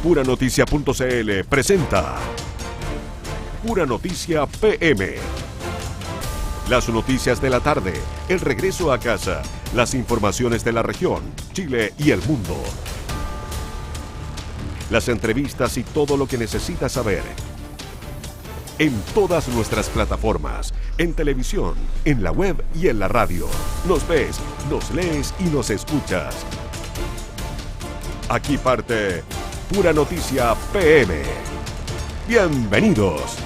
Puranoticia.cl presenta Pura Noticia PM. Las noticias de la tarde, el regreso a casa, las informaciones de la región, Chile y el mundo. Las entrevistas y todo lo que necesitas saber. En todas nuestras plataformas, en televisión, en la web y en la radio. Nos ves, nos lees y nos escuchas. Aquí parte Pura Noticia PM. Bienvenidos.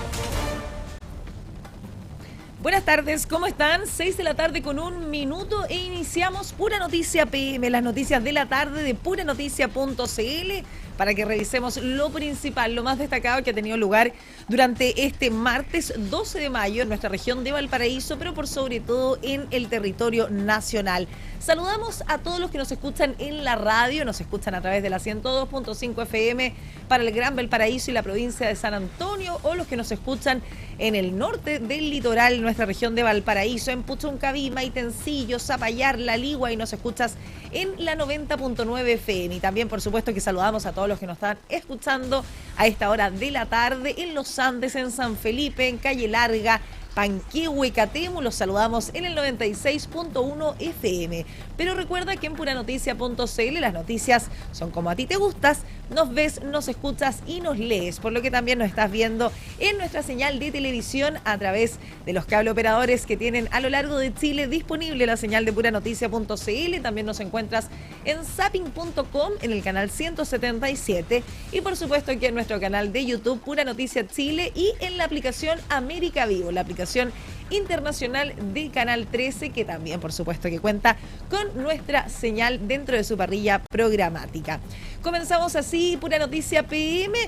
Buenas tardes, ¿cómo están? 6 de la tarde con 1 minuto e iniciamos Pura Noticia PM, las noticias de la tarde de puranoticia.cl, para que revisemos lo principal, lo más destacado que ha tenido lugar durante este martes 12 de mayo en nuestra región de Valparaíso, pero por sobre todo en el territorio nacional. Saludamos a todos los que nos escuchan en la radio, nos escuchan a través de la 102.5 FM para el Gran Valparaíso y la provincia de San Antonio, o los que nos escuchan en el norte del litoral, nuestra región de Valparaíso, en Puchuncaví, Maitencillo, Zapallar, La Ligua, y nos escuchas en la 90.9 FM. Y también, por supuesto, que saludamos a todos los que nos están escuchando a esta hora de la tarde en Los Andes, en San Felipe, en Calle Larga, Panquehue, Catemu. Los saludamos en el 96.1 FM. Pero recuerda que en puranoticia.cl las noticias son como a ti te gustas. Nos ves, nos escuchas y nos lees, por lo que también nos estás viendo en nuestra señal de televisión a través de los cable operadores que tienen a lo largo de Chile disponible la señal de puranoticia.cl. También nos encuentras en zapping.com en el canal 177 y por supuesto que en nuestro canal de YouTube Pura Noticia Chile y en la aplicación América Vivo, la aplicación internacional de Canal 13, que también por supuesto que cuenta con nuestra señal dentro de su parrilla programática. Comenzamos así Pura Noticia PM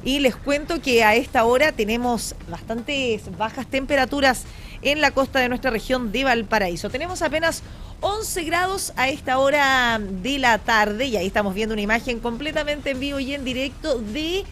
y les cuento que a esta hora tenemos bastantes bajas temperaturas en la costa de nuestra región de Valparaíso. Tenemos apenas 11 grados a esta hora de la tarde y ahí estamos viendo una imagen completamente en vivo y en directo de...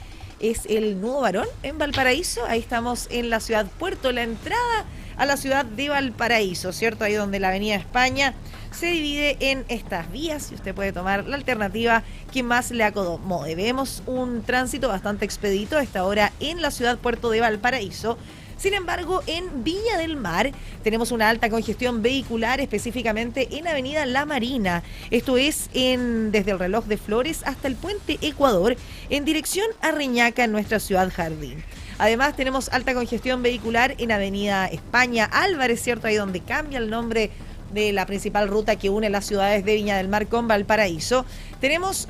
Es el Nuevo Barón en Valparaíso. Ahí estamos en la ciudad Puerto, la entrada a la ciudad de Valparaíso, ¿cierto? Ahí donde la avenida España se divide en estas vías y usted puede tomar la alternativa que más le acomode. Vemos un tránsito bastante expedito a esta hora en la ciudad Puerto de Valparaíso. Sin embargo, en Viña del Mar tenemos una alta congestión vehicular, específicamente en Avenida La Marina. Esto es desde el Reloj de Flores hasta el Puente Ecuador, en dirección a Reñaca, en nuestra ciudad Jardín. Además, tenemos alta congestión vehicular en Avenida España Álvarez, ¿cierto? Ahí donde cambia el nombre de la principal ruta que une las ciudades de Viña del Mar con Valparaíso. Tenemos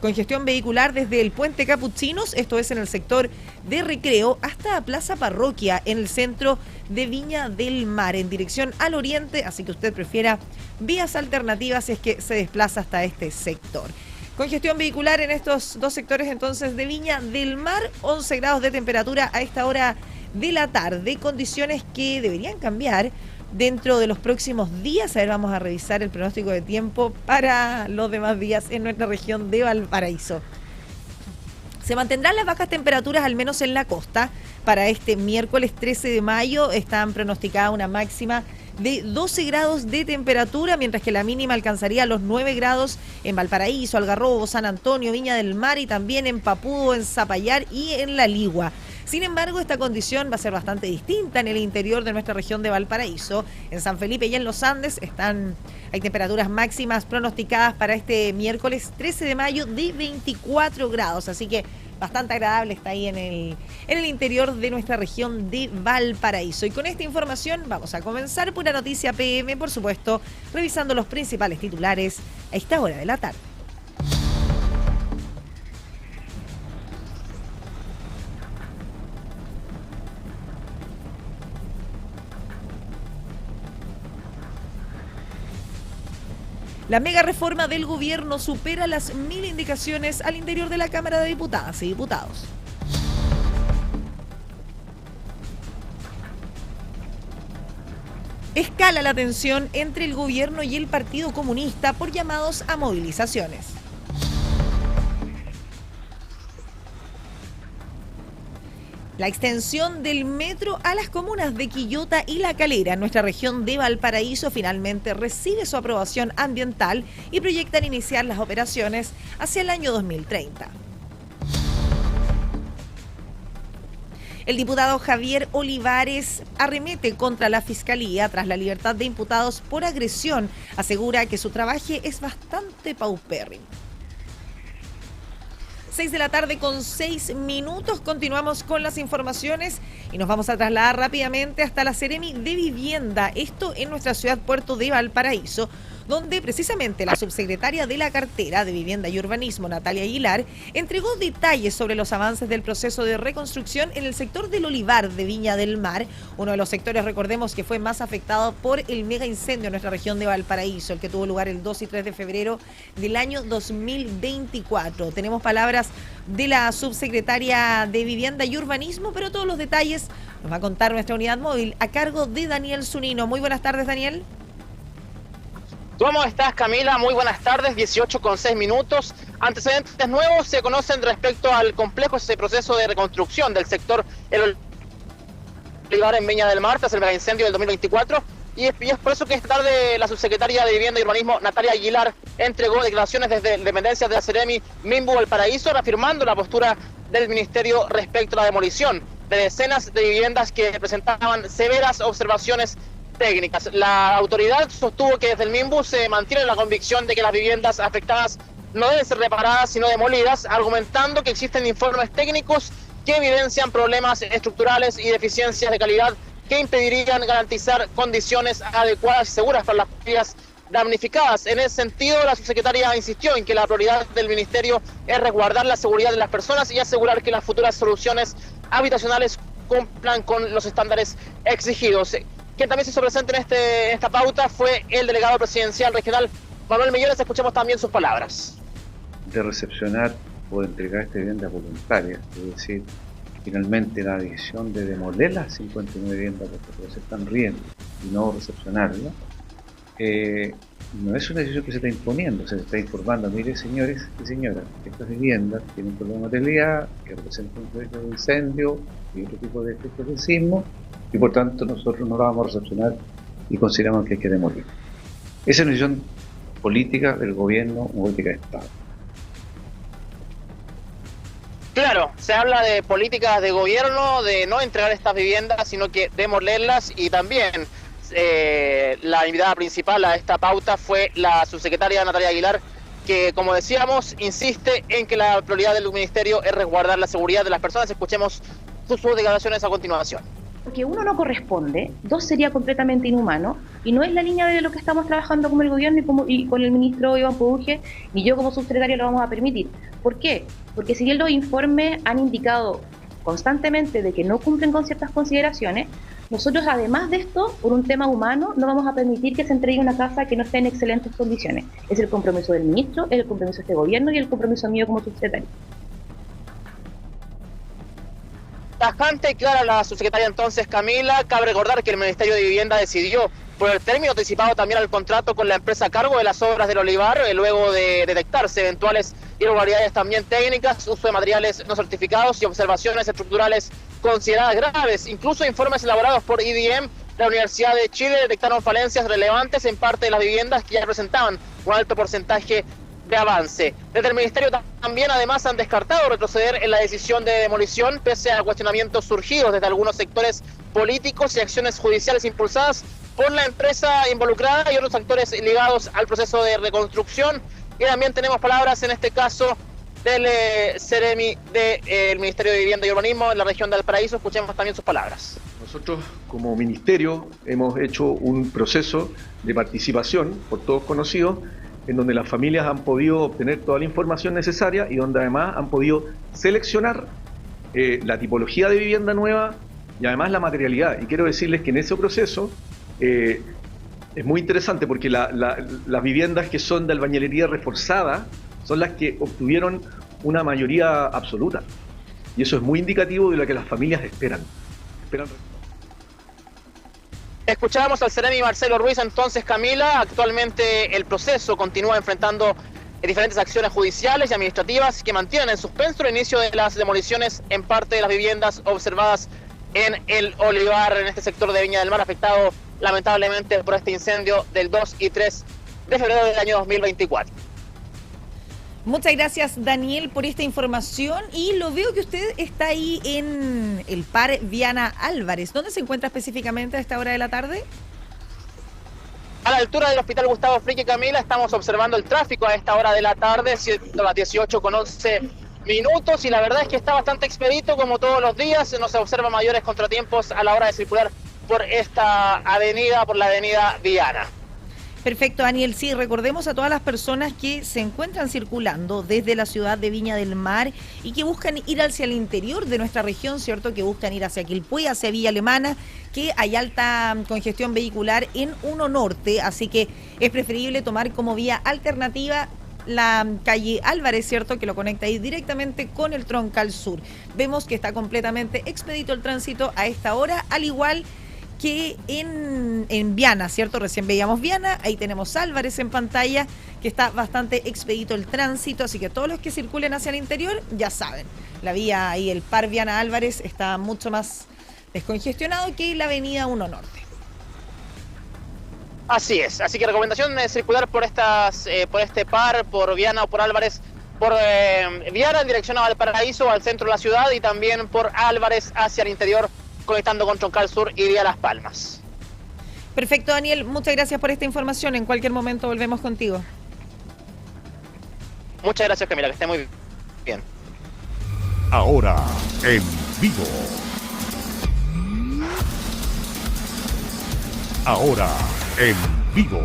congestión vehicular desde el Puente Capuchinos, esto es en el sector de Recreo, hasta Plaza Parroquia, en el centro de Viña del Mar, en dirección al oriente, así que usted prefiera vías alternativas si es que se desplaza hasta este sector. Congestión vehicular en estos dos sectores entonces de Viña del Mar, 11 grados de temperatura a esta hora de la tarde, condiciones que deberían cambiar dentro de los próximos días. A ver, vamos a revisar el pronóstico de tiempo para los demás días en nuestra región de Valparaíso. Se mantendrán las bajas temperaturas al menos en la costa. Para este miércoles 13 de mayo están pronosticadas una máxima de 12 grados de temperatura, mientras que la mínima alcanzaría los 9 grados en Valparaíso, Algarrobo, San Antonio, Viña del Mar y también en Papudo, en Zapallar y en La Ligua. Sin embargo, esta condición va a ser bastante distinta en el interior de nuestra región de Valparaíso. En San Felipe y en Los Andes hay temperaturas máximas pronosticadas para este miércoles 13 de mayo de 24 grados. Así que bastante agradable está ahí en el interior de nuestra región de Valparaíso. Y con esta información vamos a comenzar Pura Noticia PM, por supuesto, revisando los principales titulares a esta hora de la tarde. La mega reforma del gobierno supera las 1000 indicaciones al interior de la Cámara de Diputadas y Diputados. Escala la tensión entre el gobierno y el Partido Comunista por llamados a movilizaciones. La extensión del metro a las comunas de Quillota y La Calera, en nuestra región de Valparaíso, finalmente recibe su aprobación ambiental y proyectan iniciar las operaciones hacia el año 2030. El diputado Javier Olivares arremete contra la Fiscalía tras la libertad de imputados por agresión. Asegura que su trabajo es bastante paupérrimo. 6 de la tarde con 6 minutos. Continuamos con las informaciones y nos vamos a trasladar rápidamente hasta la Seremi de Vivienda. Esto en nuestra ciudad puerto de Valparaíso, donde precisamente la subsecretaria de la cartera de Vivienda y Urbanismo, Natalia Aguilar, entregó detalles sobre los avances del proceso de reconstrucción en el sector del Olivar de Viña del Mar, uno de los sectores, recordemos, que fue más afectado por el mega incendio en nuestra región de Valparaíso, el que tuvo lugar el 2 y 3 de febrero del año 2024. Tenemos palabras de la subsecretaria de Vivienda y Urbanismo, pero todos los detalles nos va a contar nuestra unidad móvil a cargo de Daniel Zunino. Muy buenas tardes, Daniel. ¿Cómo estás, Camila? Muy buenas tardes, 18 con 6 minutos. Antecedentes nuevos se conocen respecto al complejo, ese proceso de reconstrucción del sector El Olivar en Viña del Mar tras el megaincendio del 2024. Y es por eso que esta tarde la subsecretaria de Vivienda y Urbanismo, Natalia Aguilar, entregó declaraciones desde dependencias de la Seremi Minbu Valparaíso, reafirmando la postura del Ministerio respecto a la demolición de decenas de viviendas que presentaban severas observaciones técnicas. La autoridad sostuvo que desde el MIMBU se mantiene la convicción de que las viviendas afectadas no deben ser reparadas sino demolidas, argumentando que existen informes técnicos que evidencian problemas estructurales y deficiencias de calidad que impedirían garantizar condiciones adecuadas y seguras para las familias damnificadas. En ese sentido, la subsecretaria insistió en que la prioridad del ministerio es resguardar la seguridad de las personas y asegurar que las futuras soluciones habitacionales cumplan con los estándares exigidos. Quien también se hizo presente en esta pauta fue el delegado presidencial regional, Manuel Millones. Escuchemos también sus palabras. De recepcionar o de entregar esta vivienda voluntaria, es decir, finalmente la decisión de demoler las 59 viviendas que se están riendo y no recepcionarlas, no es una decisión que se está imponiendo, se está informando, mire señores y señoras, estas viviendas tienen problemas de realidad, que representan un riesgo de incendio y otro tipo de efectos de sismo, y por tanto nosotros no la vamos a recepcionar y consideramos que hay que demolir. Esa es una decisión política del gobierno, política de Estado. Claro, se habla de políticas de gobierno, de no entregar estas viviendas, sino que demolerlas, y también la invitada principal a esta pauta fue la subsecretaria Natalia Aguilar, que, como decíamos, insiste en que la prioridad del ministerio es resguardar la seguridad de las personas. Escuchemos sus declaraciones a continuación. Porque uno no corresponde, dos sería completamente inhumano, y no es la línea de lo que estamos trabajando como el gobierno y con el ministro Iván Puduge, ni yo como subsecretaria lo vamos a permitir. ¿Por qué? Porque si bien los informes han indicado constantemente de que no cumplen con ciertas consideraciones, nosotros, además de esto, por un tema humano, no vamos a permitir que se entregue una casa que no esté en excelentes condiciones. Es el compromiso del ministro, es el compromiso de este gobierno y el compromiso mío como subsecretaria. Tajante y clara la subsecretaria entonces, Camila. Cabe recordar que el Ministerio de Vivienda decidió por el término anticipado también al contrato con la empresa a cargo de las obras del Olivar, luego de detectarse eventuales irregularidades también técnicas, uso de materiales no certificados y observaciones estructurales consideradas graves. Incluso informes elaborados por IDM, la Universidad de Chile, detectaron falencias relevantes en parte de las viviendas que ya presentaban un alto porcentaje de avance. Desde el Ministerio también además han descartado retroceder en la decisión de demolición pese a cuestionamientos surgidos desde algunos sectores políticos y acciones judiciales impulsadas por la empresa involucrada y otros actores ligados al proceso de reconstrucción. Y también tenemos palabras en este caso del Seremi del Ministerio de Vivienda y Urbanismo en la región de Valparaíso. Escuchemos también sus palabras. Nosotros como ministerio hemos hecho un proceso de participación por todos conocidos, en donde las familias han podido obtener toda la información necesaria y donde además han podido seleccionar la tipología de vivienda nueva y además la materialidad. Y quiero decirles que en ese proceso es muy interesante porque las viviendas que son de albañilería reforzada son las que obtuvieron una mayoría absoluta. Y eso es muy indicativo de lo que las familias esperan. Escuchábamos al Seremi Marcelo Ruiz entonces, Camila. Actualmente el proceso continúa enfrentando diferentes acciones judiciales y administrativas que mantienen en suspenso el inicio de las demoliciones en parte de las viviendas observadas en el Olivar, en este sector de Viña del Mar, afectado lamentablemente por este incendio del 2 y 3 de febrero del año 2024. Muchas gracias, Daniel, por esta información. Y lo veo que usted está ahí en el par Viana Álvarez. ¿Dónde se encuentra específicamente a esta hora de la tarde? A la altura del Hospital Gustavo Fricke, Camila, estamos observando el tráfico a esta hora de la tarde, siendo las 18:11 minutos, y la verdad es que está bastante expedito, como todos los días. No se observan mayores contratiempos a la hora de circular por esta avenida, por la avenida Viana. Perfecto, Daniel. Sí, recordemos a todas las personas que se encuentran circulando desde la ciudad de Viña del Mar y que buscan ir hacia el interior de nuestra región, ¿cierto? Que buscan ir hacia Quilpué, hacia Villa Alemana, que hay alta congestión vehicular en 1 Norte, así que es preferible tomar como vía alternativa la calle Álvarez, ¿cierto? Que lo conecta ahí directamente con el Troncal Sur. Vemos que está completamente expedito el tránsito a esta hora, al igual que en Viana, ¿cierto? Recién veíamos Viana, ahí tenemos Álvarez en pantalla, que está bastante expedito el tránsito, así que todos los que circulen hacia el interior, ya saben, la vía ahí, el par Viana Álvarez, está mucho más descongestionado que la avenida 1 Norte. Así es, así que recomendación es circular por este par, por Viana o por Álvarez, por Viana en dirección a Valparaíso, al centro de la ciudad, y también por Álvarez hacia el interior, conectando con Troncal Sur y vía Las Palmas. Perfecto, Daniel, muchas gracias por esta información. En cualquier momento volvemos contigo. Muchas gracias, Camila, que esté muy bien. Ahora en vivo. Ahora en vivo.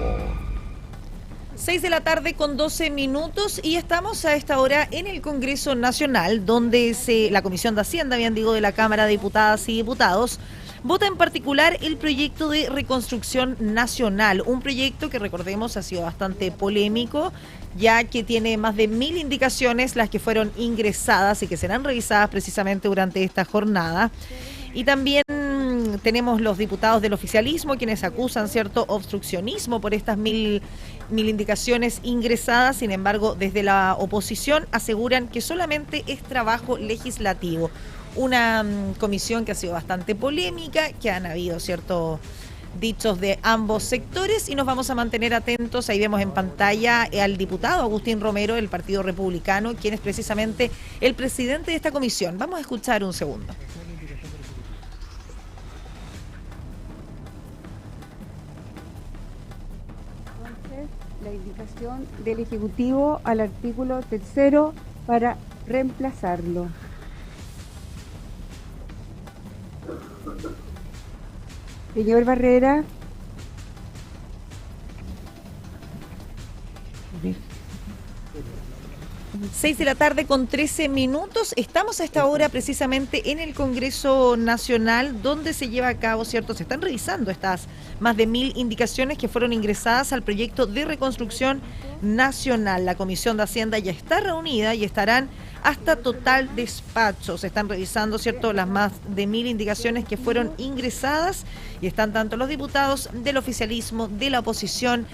6 de la tarde con 12 minutos y estamos a esta hora en el Congreso Nacional, donde la Comisión de Hacienda, bien digo, de la Cámara de Diputadas y Diputados, vota en particular el proyecto de reconstrucción nacional, un proyecto que, recordemos, ha sido bastante polémico, ya que tiene más de 1000 indicaciones las que fueron ingresadas y que serán revisadas precisamente durante esta jornada. Y también tenemos los diputados del oficialismo quienes acusan cierto obstruccionismo por estas mil indicaciones ingresadas. Sin embargo, desde la oposición aseguran que solamente es trabajo legislativo. Una comisión que ha sido bastante polémica, que han habido ciertos dichos de ambos sectores y nos vamos a mantener atentos. Ahí vemos en pantalla al diputado Agustín Romero del Partido Republicano, quien es precisamente el presidente de esta comisión. Vamos a escuchar un segundo. La indicación del Ejecutivo al artículo 3º para reemplazarlo. Señor Barrera. 6 de la tarde con 13 minutos. Estamos a esta hora precisamente en el Congreso Nacional, donde se lleva a cabo, ¿cierto? Se están revisando estas más de 1000 indicaciones que fueron ingresadas al proyecto de reconstrucción nacional. La Comisión de Hacienda ya está reunida y estarán hasta total despacho. Se están revisando, ¿cierto?, las más de 1000 indicaciones que fueron ingresadas y están tanto los diputados del oficialismo, de la oposición,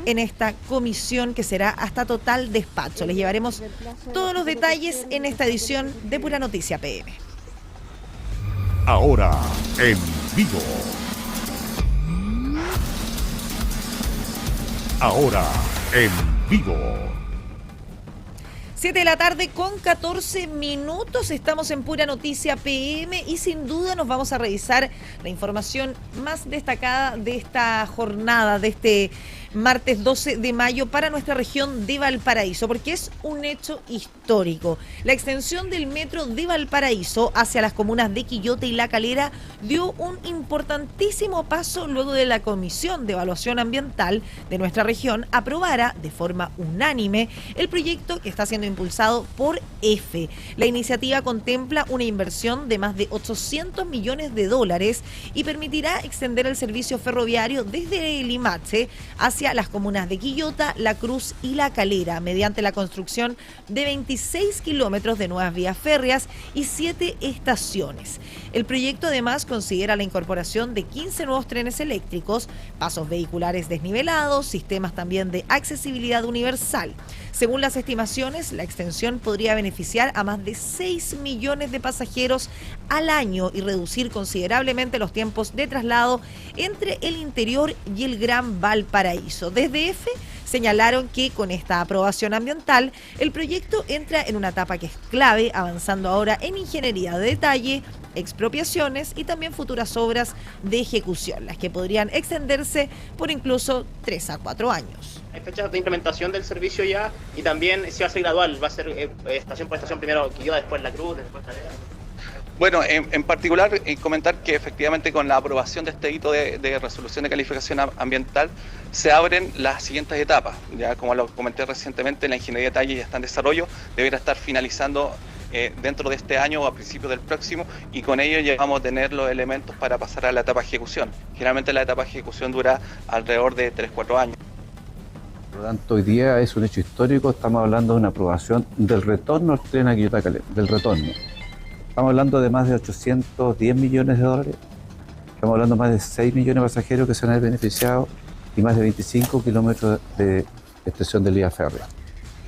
en esta comisión que será hasta total despacho. Les llevaremos todos los detalles en esta edición de Pura Noticia PM. Ahora en vivo. Ahora en vivo. 7 de la tarde con 14 minutos, estamos en Pura Noticia PM y sin duda nos vamos a revisar la información más destacada de esta jornada, de este martes 12 de mayo para nuestra región de Valparaíso, porque es un hecho histórico. La extensión del metro de Valparaíso hacia las comunas de Quillota y La Calera dio un importantísimo paso luego de la Comisión de Evaluación Ambiental de nuestra región aprobara de forma unánime el proyecto que está siendo impulsado por EFE. La iniciativa contempla una inversión de más de $800 millones y permitirá extender el servicio ferroviario desde Limache hacia las comunas de Quillota, La Cruz y La Calera, mediante la construcción de 26 kilómetros de nuevas vías férreas y 7 estaciones. El proyecto además considera la incorporación de 15 nuevos trenes eléctricos, pasos vehiculares desnivelados, sistemas también de accesibilidad universal. Según las estimaciones, la extensión podría beneficiar a más de 6 millones de pasajeros al año y reducir considerablemente los tiempos de traslado entre el interior y el Gran Valparaíso. Valparaíso. Desde EFE señalaron que con esta aprobación ambiental, el proyecto entra en una etapa que es clave, avanzando ahora en ingeniería de detalle, expropiaciones y también futuras obras de ejecución, las que podrían extenderse por incluso 3 a 4 años. Hay fechas de implementación del servicio ya y también se va a ser gradual, va a ser estación por estación, primero Quillota, después La Cruz, después Calera. Bueno, en particular comentar que efectivamente con la aprobación de este hito de resolución de calificación ambiental se abren las siguientes etapas. Ya como lo comenté recientemente, la ingeniería de detalle ya está en desarrollo, deberá estar finalizando dentro de este año o a principios del próximo, y con ello llegamos a tener los elementos para pasar a la etapa de ejecución. Generalmente la etapa de ejecución dura alrededor de 3-4 años. Por lo tanto, hoy día es un hecho histórico, estamos hablando de una aprobación del retorno al tren a Quillota Calera, del retorno. Estamos hablando de más de 810 millones de dólares, estamos hablando de más de 6 millones de pasajeros que se van a ver beneficiados y más de 25 kilómetros de extensión de vía férrea.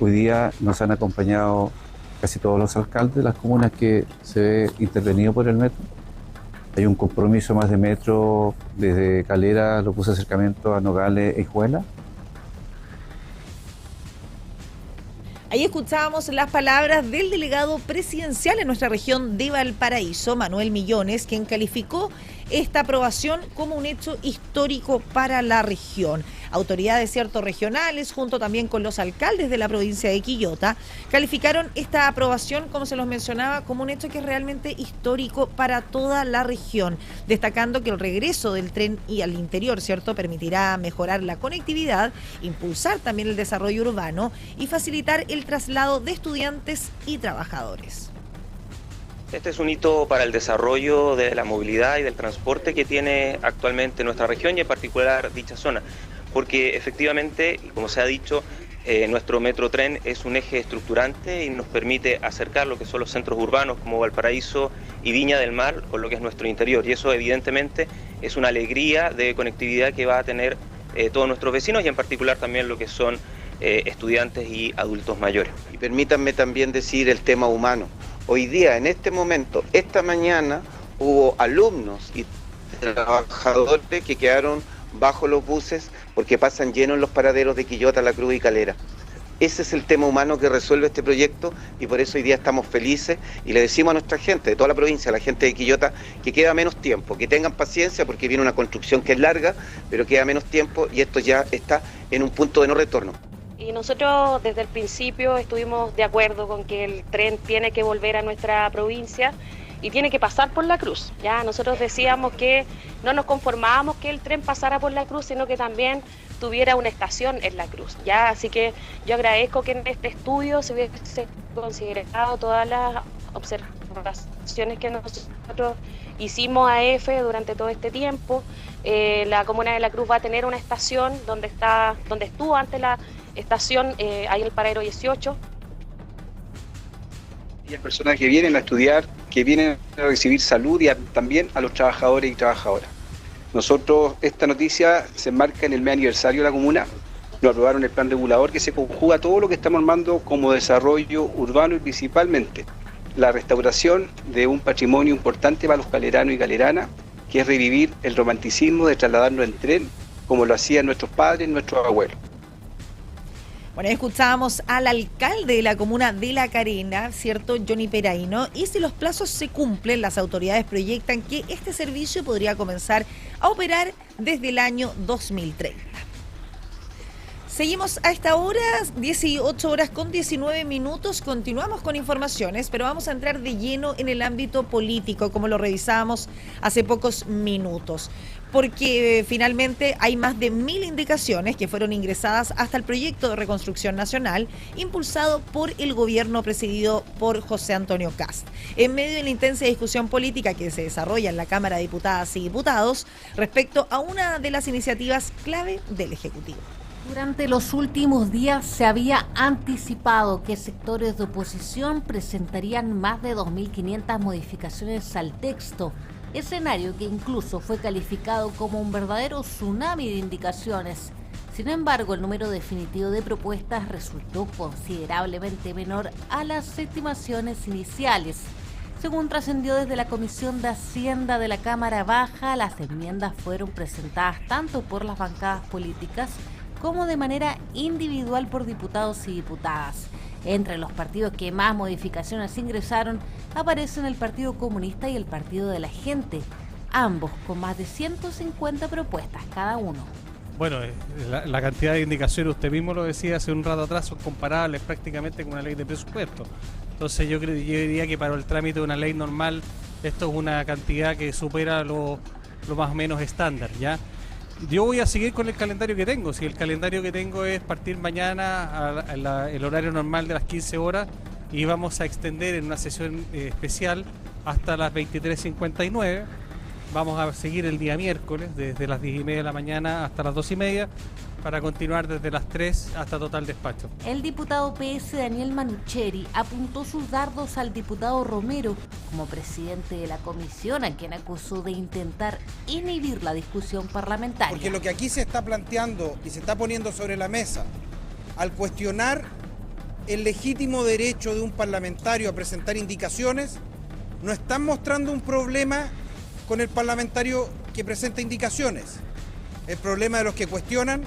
Hoy día nos han acompañado casi todos los alcaldes de las comunas que se ve intervenido por el metro. Hay un compromiso más de metro desde Calera, lo puse acercamiento a Nogales e Hijuela. Ahí escuchábamos las palabras del delegado presidencial en nuestra región de Valparaíso, Manuel Millones, quien calificó esta aprobación como un hecho histórico para la región. Autoridades regionales, junto también con los alcaldes de la provincia de Quillota, calificaron esta aprobación, como se los mencionaba, como un hecho que es realmente histórico para toda la región, destacando que el regreso del tren y al interior, permitirá mejorar la conectividad, impulsar también el desarrollo urbano y facilitar el traslado de estudiantes y trabajadores. Este es un hito para el desarrollo de la movilidad y del transporte que tiene actualmente nuestra región y en particular dicha zona, porque efectivamente, como se ha dicho, nuestro metrotren es un eje estructurante y nos permite acercar lo que son los centros urbanos como Valparaíso y Viña del Mar con lo que es nuestro interior, y eso evidentemente es una alegría de conectividad que va a tener todos nuestros vecinos y en particular también lo que son estudiantes y adultos mayores. Y permítanme también decir el tema humano. Hoy día, en este momento, esta mañana, hubo alumnos y trabajadores que quedaron bajo los buses porque pasan llenos los paraderos de Quillota, La Cruz y Calera. Ese es el tema humano que resuelve este proyecto y por eso hoy día estamos felices y le decimos a nuestra gente de toda la provincia, a la gente de Quillota, que queda menos tiempo, que tengan paciencia porque viene una construcción que es larga, pero queda menos tiempo y esto ya está en un punto de no retorno. Y nosotros desde el principio estuvimos de acuerdo con que el tren tiene que volver a nuestra provincia y tiene que pasar por La Cruz. Ya nosotros decíamos que no nos conformábamos que el tren pasara por La Cruz, sino que también tuviera una estación en La Cruz. Ya, así que yo agradezco que en este estudio se hubiese considerado todas las observaciones que nosotros hicimos a EFE durante todo este tiempo. La comuna de La Cruz va a tener una estación donde estuvo antes la estación, ahí el paradero 18. Y las personas que vienen a estudiar, que vienen a recibir salud y también a los trabajadores y trabajadoras. Nosotros, esta noticia se enmarca en el mes aniversario de la comuna, nos aprobaron el plan regulador que se conjuga todo lo que estamos armando como desarrollo urbano y principalmente la restauración de un patrimonio importante para los caleranos y caleranas, que es revivir el romanticismo de trasladarnos en tren como lo hacían nuestros padres, nuestros abuelos. Bueno, escuchábamos al alcalde de la comuna de La Carena, Johnny Peraino, y si los plazos se cumplen, las autoridades proyectan que este servicio podría comenzar a operar desde el año 2030. Seguimos a esta hora, 18 horas con 19 minutos, continuamos con informaciones, pero vamos a entrar de lleno en el ámbito político, como lo revisábamos hace pocos minutos, porque finalmente hay más de 1.000 indicaciones que fueron ingresadas hasta el proyecto de reconstrucción nacional impulsado por el gobierno presidido por José Antonio Kast, en medio de la intensa discusión política que se desarrolla en la Cámara de Diputadas y Diputados respecto a una de las iniciativas clave del Ejecutivo. Durante los últimos días se había anticipado que sectores de oposición presentarían más de 2.500 modificaciones al texto, escenario que incluso fue calificado como un verdadero tsunami de indicaciones. Sin embargo, el número definitivo de propuestas resultó considerablemente menor a las estimaciones iniciales. Según trascendió desde la Comisión de Hacienda de la Cámara Baja, las enmiendas fueron presentadas tanto por las bancadas políticas como de manera individual por diputados y diputadas. Entre los partidos que más modificaciones ingresaron aparecen el Partido Comunista y el Partido de la Gente, ambos con más de 150 propuestas cada uno. Bueno, la cantidad de indicaciones, usted mismo lo decía hace un rato atrás, son comparables prácticamente con una ley de presupuesto. Entonces yo diría que para el trámite de una ley normal esto es una cantidad que supera lo más o menos estándar, ¿ya? Yo voy a seguir con el calendario que tengo. Si el calendario que tengo es partir mañana el horario normal de las 15 horas y vamos a extender en una sesión especial hasta las 23:59. Vamos a seguir el día miércoles desde las 10:30 de la mañana hasta las 2:30 para continuar desde las 3 hasta total despacho. El diputado PS Daniel Manucheri apuntó sus dardos al diputado Romero como presidente de la comisión, a quien acusó de intentar inhibir la discusión parlamentaria. Porque lo que aquí se está planteando y se está poniendo sobre la mesa, al cuestionar el legítimo derecho de un parlamentario a presentar indicaciones, no están mostrando un problema con el parlamentario que presenta indicaciones. El problema de los que cuestionan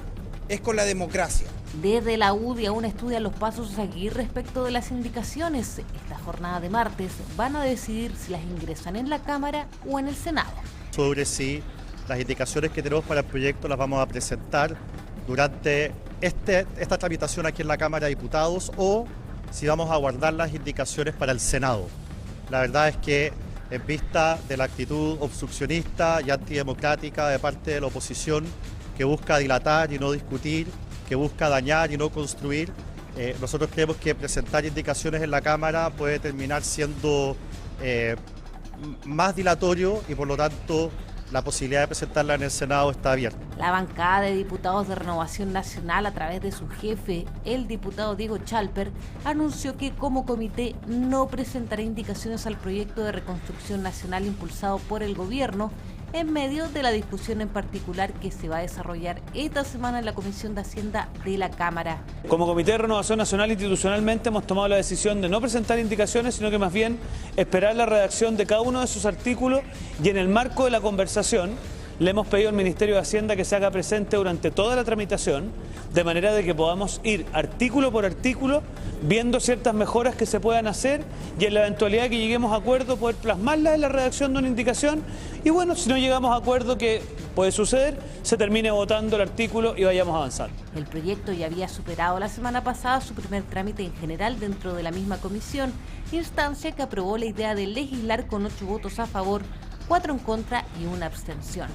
es con la democracia. Desde la UDI aún estudian los pasos a seguir respecto de las indicaciones. Esta jornada de martes van a decidir si las ingresan en la Cámara o en el Senado. Sobre si las indicaciones que tenemos para el proyecto las vamos a presentar durante esta tramitación aquí en la Cámara de Diputados o si vamos a guardar las indicaciones para el Senado. La verdad es que en vista de la actitud obstruccionista y antidemocrática de parte de la oposición que busca dilatar y no discutir, que busca dañar y no construir, nosotros creemos que presentar indicaciones en la Cámara puede terminar siendo más dilatorio y por lo tanto la posibilidad de presentarla en el Senado está abierta. La bancada de diputados de Renovación Nacional, a través de su jefe, el diputado Diego Chalper, anunció que como comité no presentará indicaciones al proyecto de reconstrucción nacional impulsado por el gobierno en medio de la discusión en particular que se va a desarrollar esta semana en la Comisión de Hacienda de la Cámara. Como Comité de Renovación Nacional, institucionalmente hemos tomado la decisión de no presentar indicaciones, sino que más bien esperar la redacción de cada uno de sus artículos y en el marco de la conversación le hemos pedido al Ministerio de Hacienda que se haga presente durante toda la tramitación, de manera de que podamos ir artículo por artículo viendo ciertas mejoras que se puedan hacer y en la eventualidad que lleguemos a acuerdo poder plasmarlas en la redacción de una indicación y bueno, si no llegamos a acuerdo, que puede suceder, se termine votando el artículo y vayamos avanzando. El proyecto ya había superado la semana pasada su primer trámite en general dentro de la misma comisión, instancia que aprobó la idea de legislar con 8 votos a favor, 4 en contra y 1 abstención.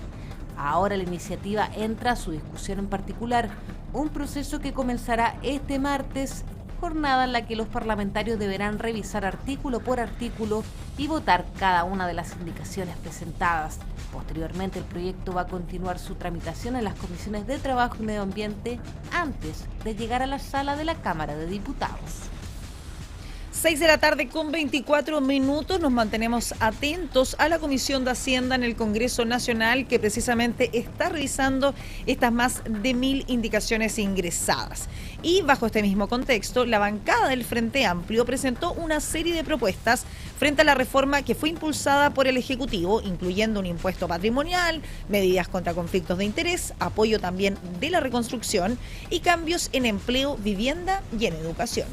Ahora la iniciativa entra a su discusión en particular, un proceso que comenzará este martes, jornada en la que los parlamentarios deberán revisar artículo por artículo y votar cada una de las indicaciones presentadas. Posteriormente el proyecto va a continuar su tramitación en las comisiones de Trabajo y Medio Ambiente antes de llegar a la sala de la Cámara de Diputados. 6 de la tarde con 24 minutos, nos mantenemos atentos a la Comisión de Hacienda en el Congreso Nacional que precisamente está revisando estas más de 1000 indicaciones ingresadas. Y bajo este mismo contexto, la bancada del Frente Amplio presentó una serie de propuestas frente a la reforma que fue impulsada por el Ejecutivo, incluyendo un impuesto patrimonial, medidas contra conflictos de interés, apoyo también de la reconstrucción y cambios en empleo, vivienda y en educación.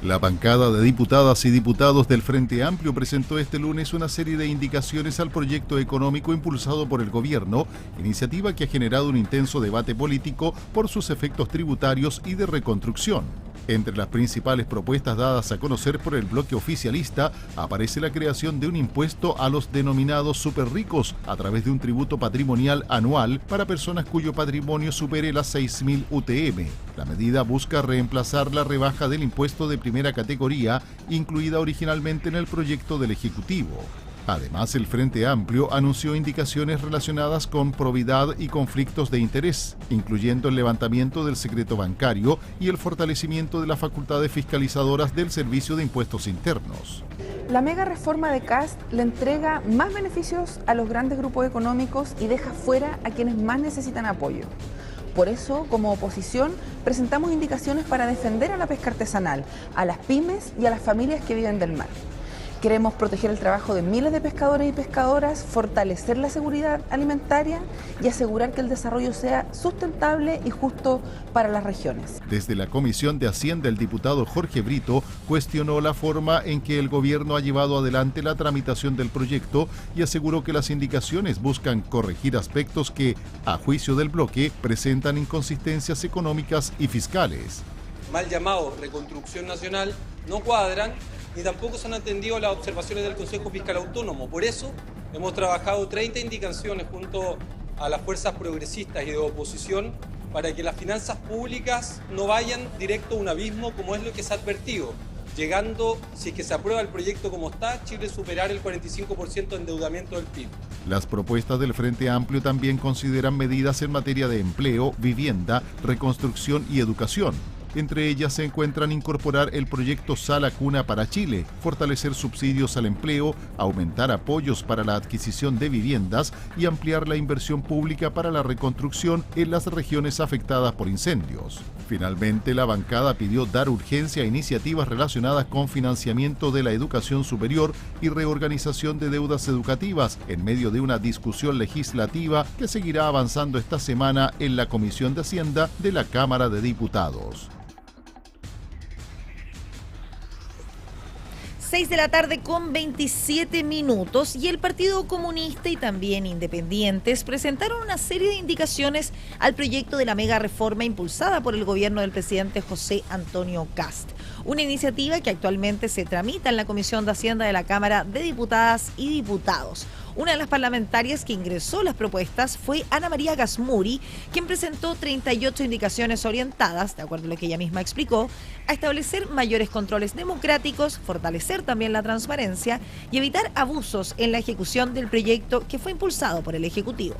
La bancada de diputadas y diputados del Frente Amplio presentó este lunes una serie de indicaciones al proyecto económico impulsado por el gobierno, iniciativa que ha generado un intenso debate político por sus efectos tributarios y de reconstrucción. Entre las principales propuestas dadas a conocer por el bloque oficialista aparece la creación de un impuesto a los denominados superricos a través de un tributo patrimonial anual para personas cuyo patrimonio supere las 6.000 UTM. La medida busca reemplazar la rebaja del impuesto de primera categoría incluida originalmente en el proyecto del Ejecutivo. Además, el Frente Amplio anunció indicaciones relacionadas con probidad y conflictos de interés, incluyendo el levantamiento del secreto bancario y el fortalecimiento de las facultades fiscalizadoras del Servicio de Impuestos Internos. La mega reforma de CAST le entrega más beneficios a los grandes grupos económicos y deja fuera a quienes más necesitan apoyo. Por eso, como oposición, presentamos indicaciones para defender a la pesca artesanal, a las pymes y a las familias que viven del mar. Queremos proteger el trabajo de miles de pescadores y pescadoras, fortalecer la seguridad alimentaria y asegurar que el desarrollo sea sustentable y justo para las regiones. Desde la Comisión de Hacienda, el diputado Jorge Brito cuestionó la forma en que el gobierno ha llevado adelante la tramitación del proyecto y aseguró que las indicaciones buscan corregir aspectos que, a juicio del bloque, presentan inconsistencias económicas y fiscales. Mal llamado reconstrucción nacional no cuadran, ni tampoco se han atendido las observaciones del Consejo Fiscal Autónomo. Por eso hemos trabajado 30 indicaciones junto a las fuerzas progresistas y de oposición para que las finanzas públicas no vayan directo a un abismo como es lo que se ha advertido, llegando, si es que se aprueba el proyecto como está, Chile superar el 45% de endeudamiento del PIB. Las propuestas del Frente Amplio también consideran medidas en materia de empleo, vivienda, reconstrucción y educación. Entre ellas se encuentran incorporar el proyecto Sala Cuna para Chile, fortalecer subsidios al empleo, aumentar apoyos para la adquisición de viviendas y ampliar la inversión pública para la reconstrucción en las regiones afectadas por incendios. Finalmente, la bancada pidió dar urgencia a iniciativas relacionadas con financiamiento de la educación superior y reorganización de deudas educativas en medio de una discusión legislativa que seguirá avanzando esta semana en la Comisión de Hacienda de la Cámara de Diputados. 6 de la tarde con 27 minutos y el Partido Comunista y también independientes presentaron una serie de indicaciones al proyecto de la mega reforma impulsada por el gobierno del presidente José Antonio Kast. Una iniciativa que actualmente se tramita en la Comisión de Hacienda de la Cámara de Diputadas y Diputados. Una de las parlamentarias que ingresó las propuestas fue Ana María Gasmuri, quien presentó 38 indicaciones orientadas, de acuerdo a lo que ella misma explicó, a establecer mayores controles democráticos, fortalecer también la transparencia y evitar abusos en la ejecución del proyecto que fue impulsado por el Ejecutivo.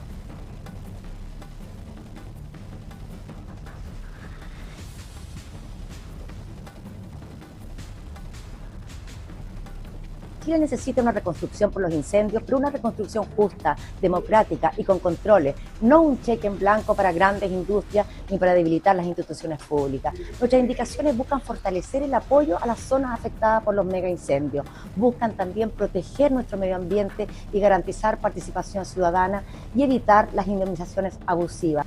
Chile necesita una reconstrucción por los incendios, pero una reconstrucción justa, democrática y con controles, no un cheque en blanco para grandes industrias ni para debilitar las instituciones públicas. Nuestras indicaciones buscan fortalecer el apoyo a las zonas afectadas por los mega incendios, buscan también proteger nuestro medio ambiente y garantizar participación ciudadana y evitar las indemnizaciones abusivas.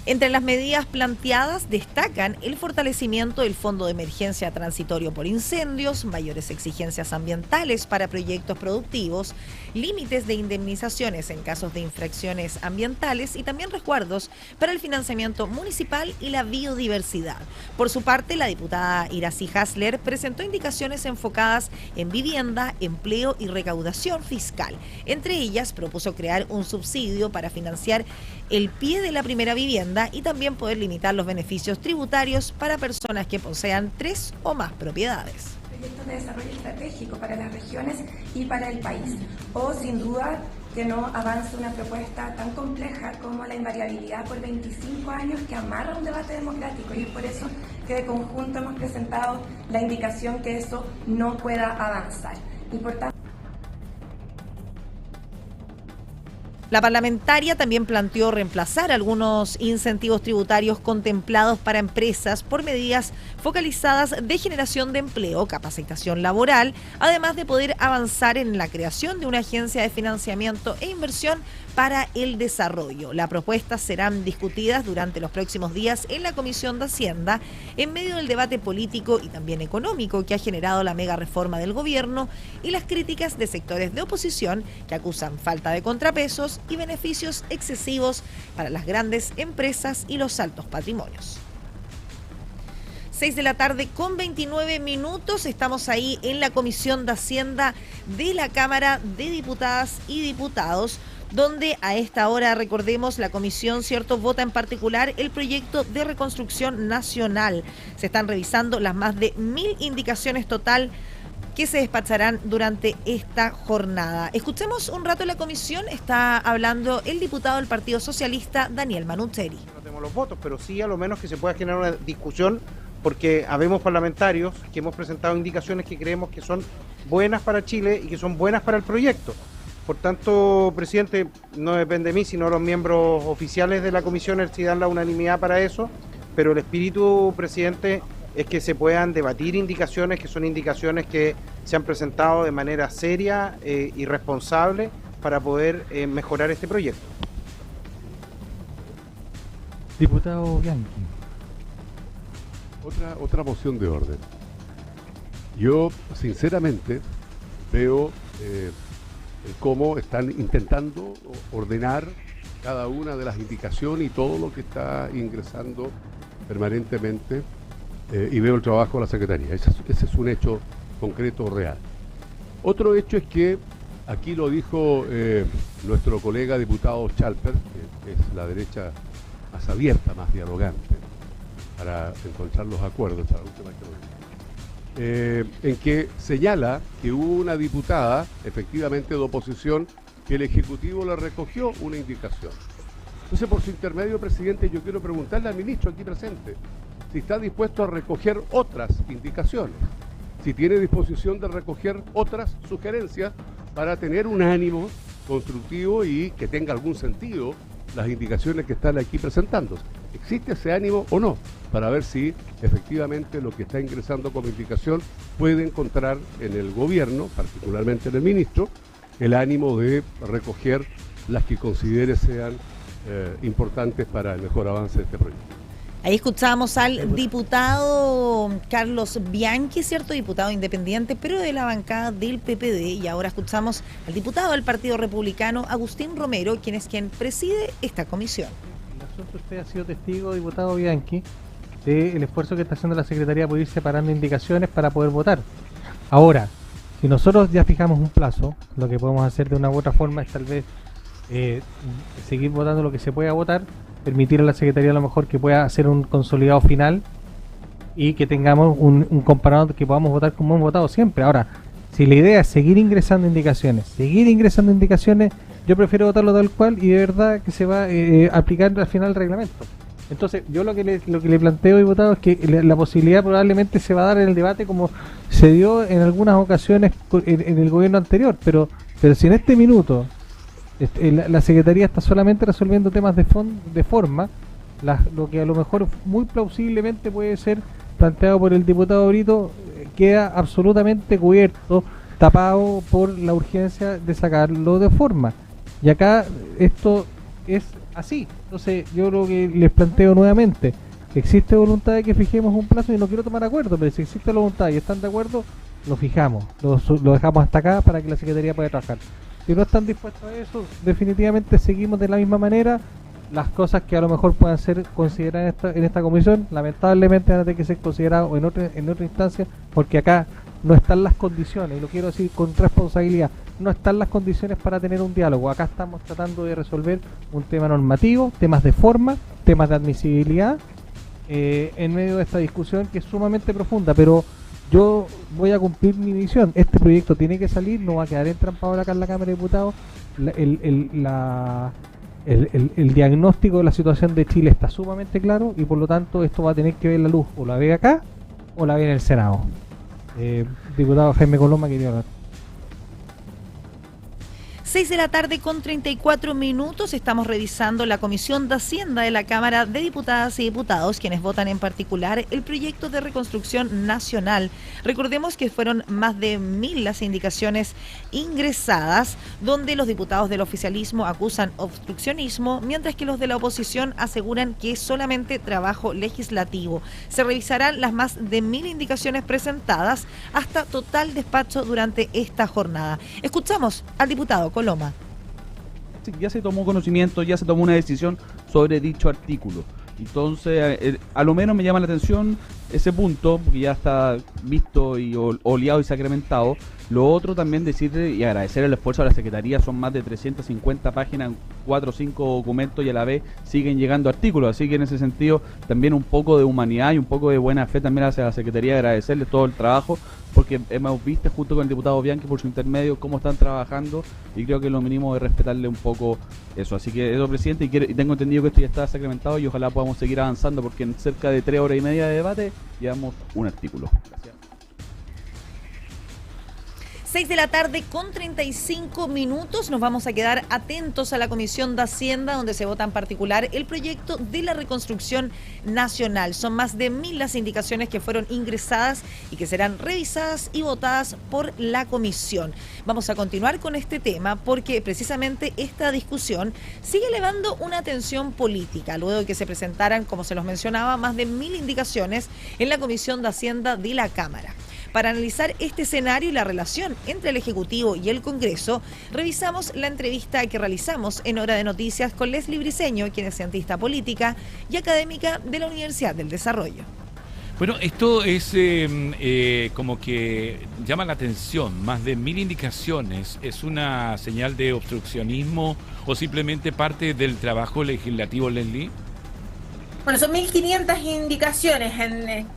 Entre las medidas planteadas destacan el fortalecimiento del Fondo de Emergencia Transitorio por Incendios, mayores exigencias ambientales para proyectos productivos, límites de indemnizaciones en casos de infracciones ambientales y también resguardos para el financiamiento municipal y la biodiversidad. Por su parte, la diputada Iracy Hasler presentó indicaciones enfocadas en vivienda, empleo y recaudación fiscal. Entre ellas, propuso crear un subsidio para financiar el pie de la primera vivienda y también poder limitar los beneficios tributarios para personas que posean 3 o más propiedades. Proyectos de desarrollo estratégico para las regiones y para el país. O sin duda que no avance una propuesta tan compleja como la invariabilidad por 25 años que amarra un debate democrático, y es por eso que de conjunto hemos presentado la indicación que eso no pueda avanzar. Y por tanto, la parlamentaria también planteó reemplazar algunos incentivos tributarios contemplados para empresas por medidas focalizadas de generación de empleo, capacitación laboral, además de poder avanzar en la creación de una agencia de financiamiento e inversión para el desarrollo. Las propuestas serán discutidas durante los próximos días en la Comisión de Hacienda, en medio del debate político y también económico que ha generado la mega reforma del gobierno y las críticas de sectores de oposición que acusan falta de contrapesos y beneficios excesivos para las grandes empresas y los altos patrimonios. 6 de la tarde con 29 minutos, estamos ahí en la Comisión de Hacienda de la Cámara de Diputadas y Diputados, donde a esta hora, recordemos, la comisión, ¿cierto?, vota en particular el proyecto de reconstrucción nacional. Se están revisando las más de 1000 indicaciones total que se despacharán durante esta jornada. Escuchemos un rato la comisión, está hablando el diputado del Partido Socialista, Daniel Manucheri. No tenemos los votos, pero sí a lo menos que se pueda generar una discusión, porque habemos parlamentarios que hemos presentado indicaciones que creemos que son buenas para Chile y que son buenas para el proyecto. Por tanto, presidente, no depende de mí, sino los miembros oficiales de la comisión si dan la unanimidad para eso, pero el espíritu, presidente, es que se puedan debatir indicaciones que son indicaciones que se han presentado de manera seria y responsable para poder mejorar este proyecto. Diputado Bianchi. Otra moción de orden. Yo, sinceramente, veo cómo están intentando ordenar cada una de las indicaciones y todo lo que está ingresando permanentemente, y veo el trabajo de la Secretaría. Ese es un hecho concreto, real. Otro hecho es que, aquí lo dijo nuestro colega diputado Chalper, que es la derecha más abierta, más dialogante, para encontrar los acuerdos, esta es la última que lo dijo, en que señala que hubo una diputada, efectivamente de oposición, que el Ejecutivo le recogió una indicación. Entonces, por su intermedio, presidente, yo quiero preguntarle al ministro aquí presente si está dispuesto a recoger otras indicaciones, si tiene disposición de recoger otras sugerencias para tener un ánimo constructivo y que tenga algún sentido las indicaciones que están aquí presentándose. ¿Existe ese ánimo o no? Para ver si efectivamente lo que está ingresando como indicación puede encontrar en el gobierno, particularmente en el ministro, el ánimo de recoger las que considere sean importantes para el mejor avance de este proyecto. Ahí escuchábamos al diputado Carlos Bianchi, cierto, diputado independiente, pero de la bancada del PPD, y ahora escuchamos al diputado del Partido Republicano, Agustín Romero, quien preside esta comisión. El asunto, usted ha sido testigo, diputado Bianchi, del esfuerzo que está haciendo la Secretaría por ir separando indicaciones para poder votar. Ahora, si nosotros ya fijamos un plazo, lo que podemos hacer de una u otra forma es tal vez seguir votando lo que se pueda votar, permitir a la Secretaría a lo mejor que pueda hacer un consolidado final y que tengamos un comparador que podamos votar como hemos votado siempre. Ahora, si la idea es seguir ingresando indicaciones, yo prefiero votarlo tal cual y de verdad que se va a aplicar al final el reglamento. Entonces, yo lo que le planteo, diputado, es que la posibilidad probablemente se va a dar en el debate como se dio en algunas ocasiones en el gobierno anterior, pero si en este minuto la Secretaría está solamente resolviendo temas de forma, lo que a lo mejor muy plausiblemente puede ser planteado por el diputado Brito queda absolutamente cubierto, tapado por la urgencia de sacarlo de forma. Y acá esto es así. Entonces yo lo que les planteo nuevamente, existe voluntad de que fijemos un plazo, y no quiero tomar acuerdo, pero si existe la voluntad y están de acuerdo, lo fijamos, lo dejamos hasta acá para que la Secretaría pueda trabajar. Si no están dispuestos a eso, definitivamente seguimos de la misma manera. Las cosas que a lo mejor puedan ser consideradas en esta comisión, lamentablemente van a tener que ser consideradas en otra instancia, porque acá no están las condiciones, y lo quiero decir con responsabilidad, no están las condiciones para tener un diálogo. Acá estamos tratando de resolver un tema normativo, temas de forma, temas de admisibilidad, en medio de esta discusión que es sumamente profunda, pero yo voy a cumplir mi misión. Este proyecto tiene que salir, no va a quedar entrampado acá en la Cámara de Diputados. El diagnóstico de la situación de Chile está sumamente claro, y por lo tanto esto va a tener que ver la luz, o la ve acá o la ve en el Senado. Diputado Jaime Coloma, quería hablar. 6 de la tarde con 34 minutos. Estamos revisando la Comisión de Hacienda de la Cámara de Diputadas y Diputados, quienes votan en particular el proyecto de reconstrucción nacional. Recordemos que fueron más de 1000 las indicaciones ingresadas, donde los diputados del oficialismo acusan obstruccionismo, mientras que los de la oposición aseguran que es solamente trabajo legislativo. Se revisarán las más de 1000 indicaciones presentadas hasta total despacho durante esta jornada. Escuchamos al diputado Coloma. Ya se tomó conocimiento, ya se tomó una decisión sobre dicho artículo. Entonces, a lo menos me llama la atención ese punto, porque ya está visto y oleado y sacramentado. Lo otro también decirle y agradecer el esfuerzo de la Secretaría, son más de 350 páginas, 4 o 5 documentos, y a la vez siguen llegando artículos, así que en ese sentido también un poco de humanidad y un poco de buena fe también hacia la Secretaría, agradecerle todo el trabajo, porque hemos visto junto con el diputado Bianchi por su intermedio cómo están trabajando, y creo que lo mínimo es respetarle un poco eso. Así que eso, presidente, y tengo entendido que esto ya está sacramentado y ojalá podamos seguir avanzando, porque en cerca de 3 horas y media de debate llevamos un artículo. Gracias. 6 de la tarde con 35 minutos. Nos vamos a quedar atentos a la Comisión de Hacienda, donde se vota en particular el proyecto de la reconstrucción nacional. Son más de 1000 las indicaciones que fueron ingresadas y que serán revisadas y votadas por la comisión. Vamos a continuar con este tema porque precisamente esta discusión sigue elevando una tensión política, luego de que se presentaran, como se los mencionaba, más de 1000 indicaciones en la Comisión de Hacienda de la Cámara. Para analizar este escenario y la relación entre el Ejecutivo y el Congreso, revisamos la entrevista que realizamos en Hora de Noticias con Leslie Briceño, quien es cientista política y académica de la Universidad del Desarrollo. Bueno, esto es como que llama la atención. Más de 1000 indicaciones. ¿Es una señal de obstruccionismo o simplemente parte del trabajo legislativo, Leslie? Bueno, son 1500 indicaciones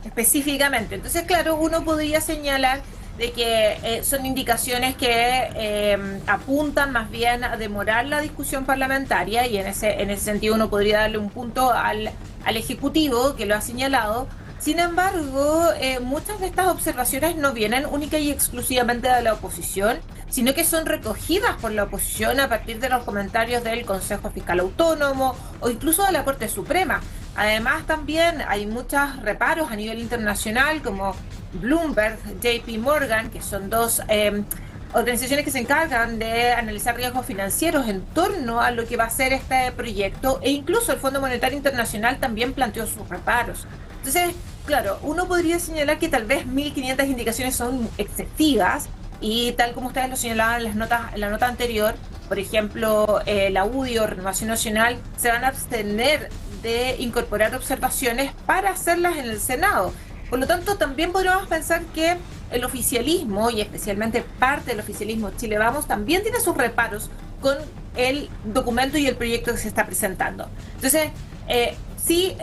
específicamente. Entonces, claro, uno podría señalar de que son indicaciones que apuntan más bien a demorar la discusión parlamentaria, y en ese sentido uno podría darle un punto al Ejecutivo, que lo ha señalado. Sin embargo, muchas de estas observaciones no vienen única y exclusivamente de la oposición, sino que son recogidas por la oposición a partir de los comentarios del Consejo Fiscal Autónomo o incluso de la Corte Suprema. Además, también hay muchos reparos a nivel internacional, como Bloomberg, JP Morgan, que son dos organizaciones que se encargan de analizar riesgos financieros en torno a lo que va a ser este proyecto, e incluso el Fondo Monetario Internacional también planteó sus reparos. Entonces, claro, uno podría señalar que tal vez 1500 indicaciones son excesivas, y tal como ustedes lo señalaban en la nota anterior, por ejemplo, la UDI o Renovación Nacional se van a abstener de incorporar observaciones para hacerlas en el Senado. Por lo tanto, también podríamos pensar que el oficialismo, y especialmente parte del oficialismo Chile Vamos, también tiene sus reparos con el documento y el proyecto que se está presentando. Entonces, sí,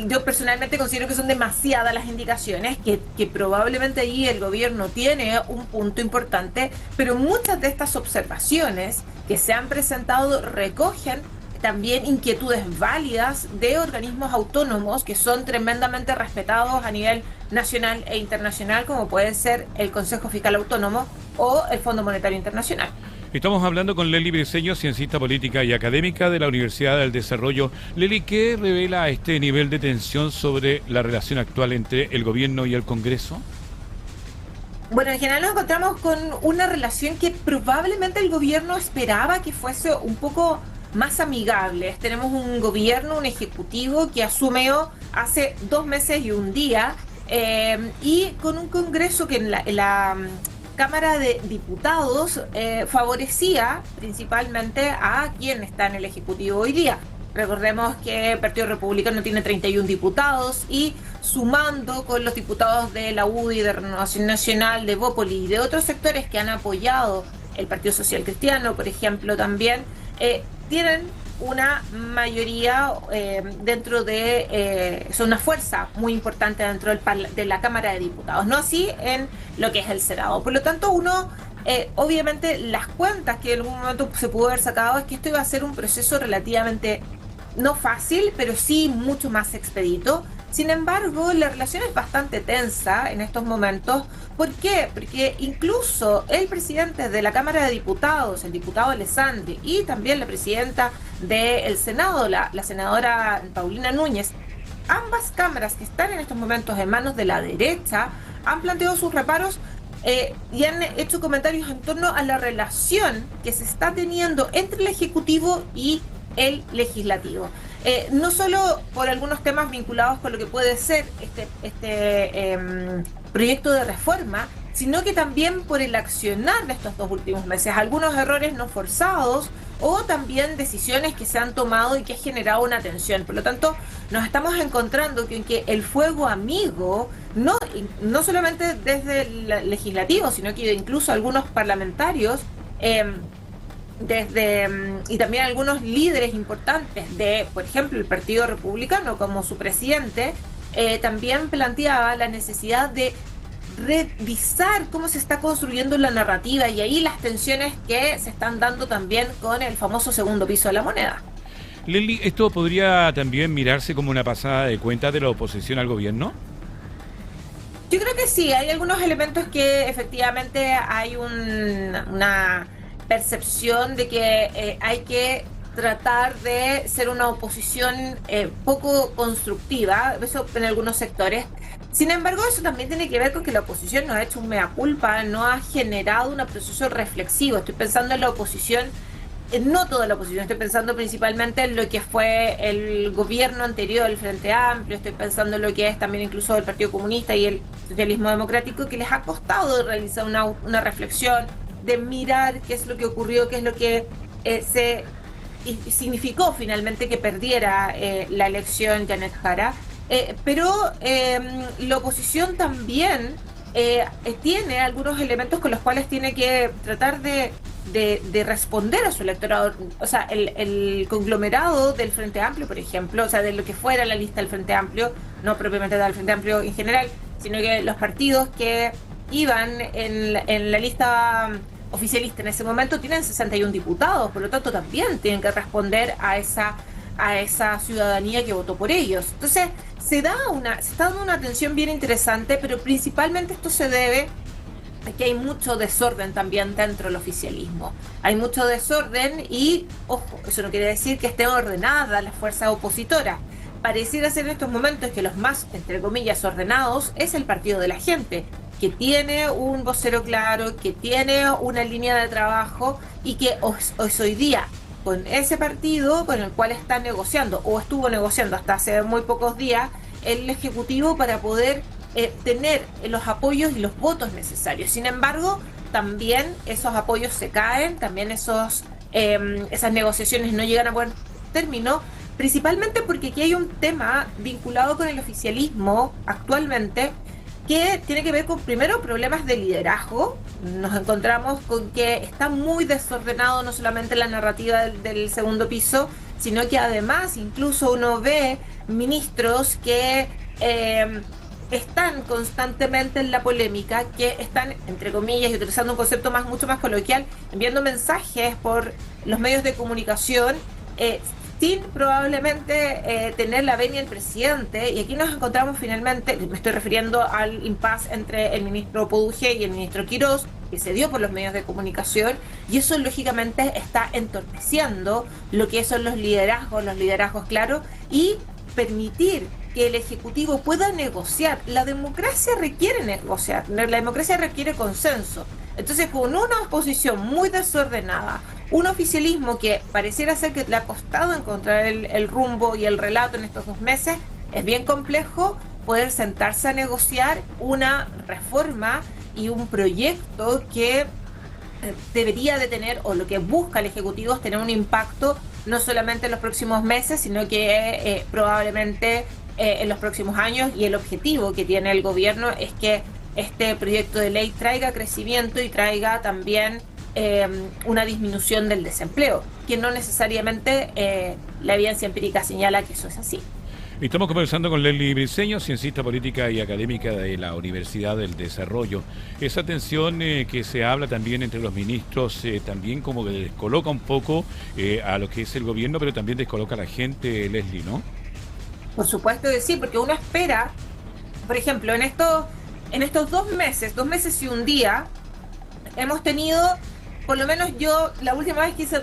yo personalmente considero que son demasiadas las indicaciones, que probablemente ahí el gobierno tiene un punto importante, pero muchas de estas observaciones que se han presentado recogen también inquietudes válidas de organismos autónomos que son tremendamente respetados a nivel nacional e internacional, como puede ser el Consejo Fiscal Autónomo o el Fondo Monetario Internacional. Estamos hablando con Leslie Briceño, ciencista política y académica de la Universidad del Desarrollo. Leslie, ¿qué revela este nivel de tensión sobre la relación actual entre el gobierno y el Congreso? Bueno, en general nos encontramos con una relación que probablemente el gobierno esperaba que fuese un poco más amigables. Tenemos un gobierno, un ejecutivo que asumió hace 2 meses y un día, y con un Congreso que en la Cámara de Diputados favorecía principalmente a quien está en el Ejecutivo hoy día. Recordemos que el Partido Republicano tiene 31 diputados, y sumando con los diputados de la UDI, de Renovación Nacional, de Bópoli y de otros sectores que han apoyado el Partido Social Cristiano, por ejemplo, también tienen una mayoría dentro de, son una fuerza muy importante dentro de la Cámara de Diputados, no así en lo que es el Senado. Por lo tanto, uno, obviamente, las cuentas que en algún momento se pudo haber sacado es que esto iba a ser un proceso relativamente no fácil, pero sí mucho más expedito. Sin embargo, la relación es bastante tensa en estos momentos. ¿Por qué? Porque incluso el presidente de la Cámara de Diputados, el diputado Alessandri, y también la presidenta del Senado, la senadora Paulina Núñez, ambas cámaras que están en estos momentos en manos de la derecha, han planteado sus reparos y han hecho comentarios en torno a la relación que se está teniendo entre el Ejecutivo y el Legislativo. No solo por algunos temas vinculados con lo que puede ser este proyecto de reforma, sino que también por el accionar de estos 2 últimos meses, algunos errores no forzados o también decisiones que se han tomado y que ha generado una tensión. Por lo tanto, nos estamos encontrando que el fuego amigo, no solamente desde el legislativo, sino que incluso algunos parlamentarios, y también algunos líderes importantes de, por ejemplo, el Partido Republicano, como su presidente, también planteaba la necesidad de revisar cómo se está construyendo la narrativa, y ahí las tensiones que se están dando también con el famoso segundo piso de la moneda. Leslie, ¿esto podría también mirarse como una pasada de cuenta de la oposición al gobierno? Yo creo que sí, hay algunos elementos que efectivamente hay una percepción de que hay que tratar de ser una oposición poco constructiva, eso en algunos sectores. Sin embargo, eso también tiene que ver con que la oposición no ha hecho un mea culpa, no ha generado un proceso reflexivo. Estoy pensando en la oposición, no toda la oposición, estoy pensando principalmente en lo que fue el gobierno anterior, el Frente Amplio, estoy pensando en lo que es también incluso el Partido Comunista y el Socialismo Democrático, que les ha costado realizar una reflexión, de mirar qué es lo que ocurrió, qué es lo que significó finalmente que perdiera la elección Janet Jara. Pero la oposición también tiene algunos elementos con los cuales tiene que tratar de responder a su electorado. O sea, el conglomerado del Frente Amplio, por ejemplo, o sea, de lo que fuera la lista del Frente Amplio, no propiamente del Frente Amplio en general, sino que los partidos que iban en la lista oficialista en ese momento tienen 61 diputados, por lo tanto también tienen que responder a esa ciudadanía que votó por ellos. Entonces, se está dando una tensión bien interesante, pero principalmente esto se debe a que hay mucho desorden también dentro del oficialismo. Hay mucho desorden y, ojo, eso no quiere decir que estén ordenadas las fuerzas opositoras. Pareciera ser en estos momentos que los más, entre comillas, ordenados es el Partido de la Gente, que tiene un vocero claro, que tiene una línea de trabajo y que hoy día con ese partido con el cual está negociando o estuvo negociando hasta hace muy pocos días el Ejecutivo para poder tener los apoyos y los votos necesarios. Sin embargo, también esos apoyos se caen, también esas negociaciones no llegan a buen término, principalmente porque aquí hay un tema vinculado con el oficialismo actualmente que tiene que ver con, primero, problemas de liderazgo. Nos encontramos con que está muy desordenado no solamente la narrativa del segundo piso, sino que además incluso uno ve ministros que están constantemente en la polémica, que están, entre comillas, y utilizando un concepto mucho más coloquial, enviando mensajes por los medios de comunicación sin probablemente tener la venia del presidente. Y aquí nos encontramos finalmente, me estoy refiriendo al impasse entre el ministro Poduje y el ministro Quirós, que se dio por los medios de comunicación, y eso lógicamente está entorpeciendo lo que son los liderazgos claros, y permitir que el Ejecutivo pueda negociar. La democracia requiere negociar, la democracia requiere consenso. Entonces, con una oposición muy desordenada, un oficialismo que pareciera ser que le ha costado encontrar el rumbo y el relato en estos 2 meses, es bien complejo poder sentarse a negociar una reforma y un proyecto que debería de tener, o lo que busca el Ejecutivo, es tener un impacto no solamente en los próximos meses, sino que probablemente en los próximos años. Y el objetivo que tiene el gobierno es que este proyecto de ley traiga crecimiento y traiga también una disminución del desempleo, que no necesariamente la evidencia empírica señala que eso es así. Estamos conversando con Leslie Briceño, ciencista política y académica de la Universidad del Desarrollo. Esa tensión que se habla también entre los ministros, también como que descoloca un poco a lo que es el gobierno, pero también descoloca a la gente, Leslie, ¿no? Por supuesto que sí, porque uno espera, por ejemplo, en estos 2 meses y un día, hemos tenido, por lo menos yo, la última vez que hice el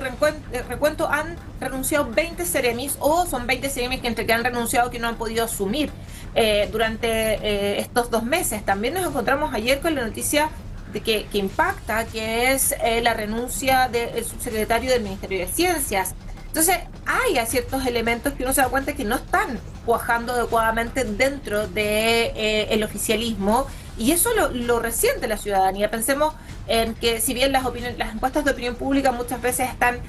recuento, han renunciado 20 seremis, o son 20 seremis que han renunciado, que no han podido asumir durante estos 2 meses. También nos encontramos ayer con la noticia de que impacta, que es la renuncia del subsecretario del Ministerio de Ciencias. Entonces, hay ciertos elementos que uno se da cuenta que no están cuajando adecuadamente dentro del oficialismo, y eso lo resiente la ciudadanía. Pensemos en que, si bien las encuestas de opinión pública muchas veces están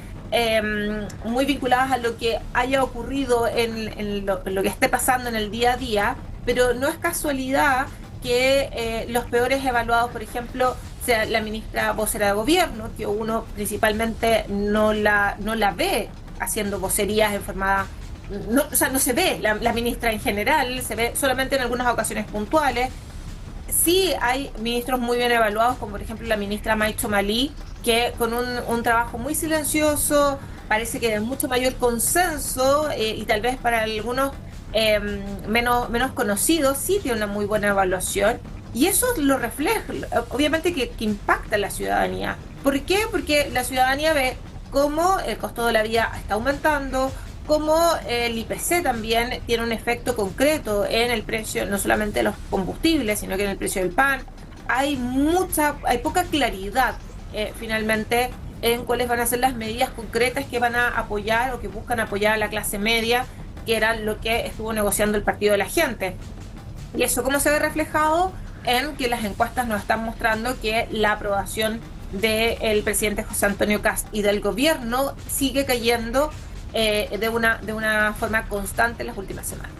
muy vinculadas a lo que haya ocurrido en lo que esté pasando en el día a día, pero no es casualidad que los peores evaluados, por ejemplo, sea la ministra vocera de gobierno, que uno principalmente no la ve haciendo vocerías en forma... no se ve la ministra en general, se ve solamente en algunas ocasiones puntuales. Sí hay ministros muy bien evaluados, como por ejemplo la ministra Maicho Malí, que con un trabajo muy silencioso, parece que de mucho mayor consenso, y tal vez para algunos menos conocidos, sí tiene una muy buena evaluación. Y eso lo refleja, obviamente que impacta a la ciudadanía. ¿Por qué? Porque la ciudadanía ve cómo el costo de la vida está aumentando, cómo el IPC también tiene un efecto concreto en el precio, no solamente de los combustibles, sino que en el precio del pan. Hay poca claridad finalmente en cuáles van a ser las medidas concretas que van a apoyar o que buscan apoyar a la clase media, que era lo que estuvo negociando el Partido de la Gente. Y eso, ¿cómo se ve reflejado? En que las encuestas nos están mostrando que la aprobación del presidente José Antonio Kast y del gobierno sigue cayendo de una forma constante en las últimas semanas.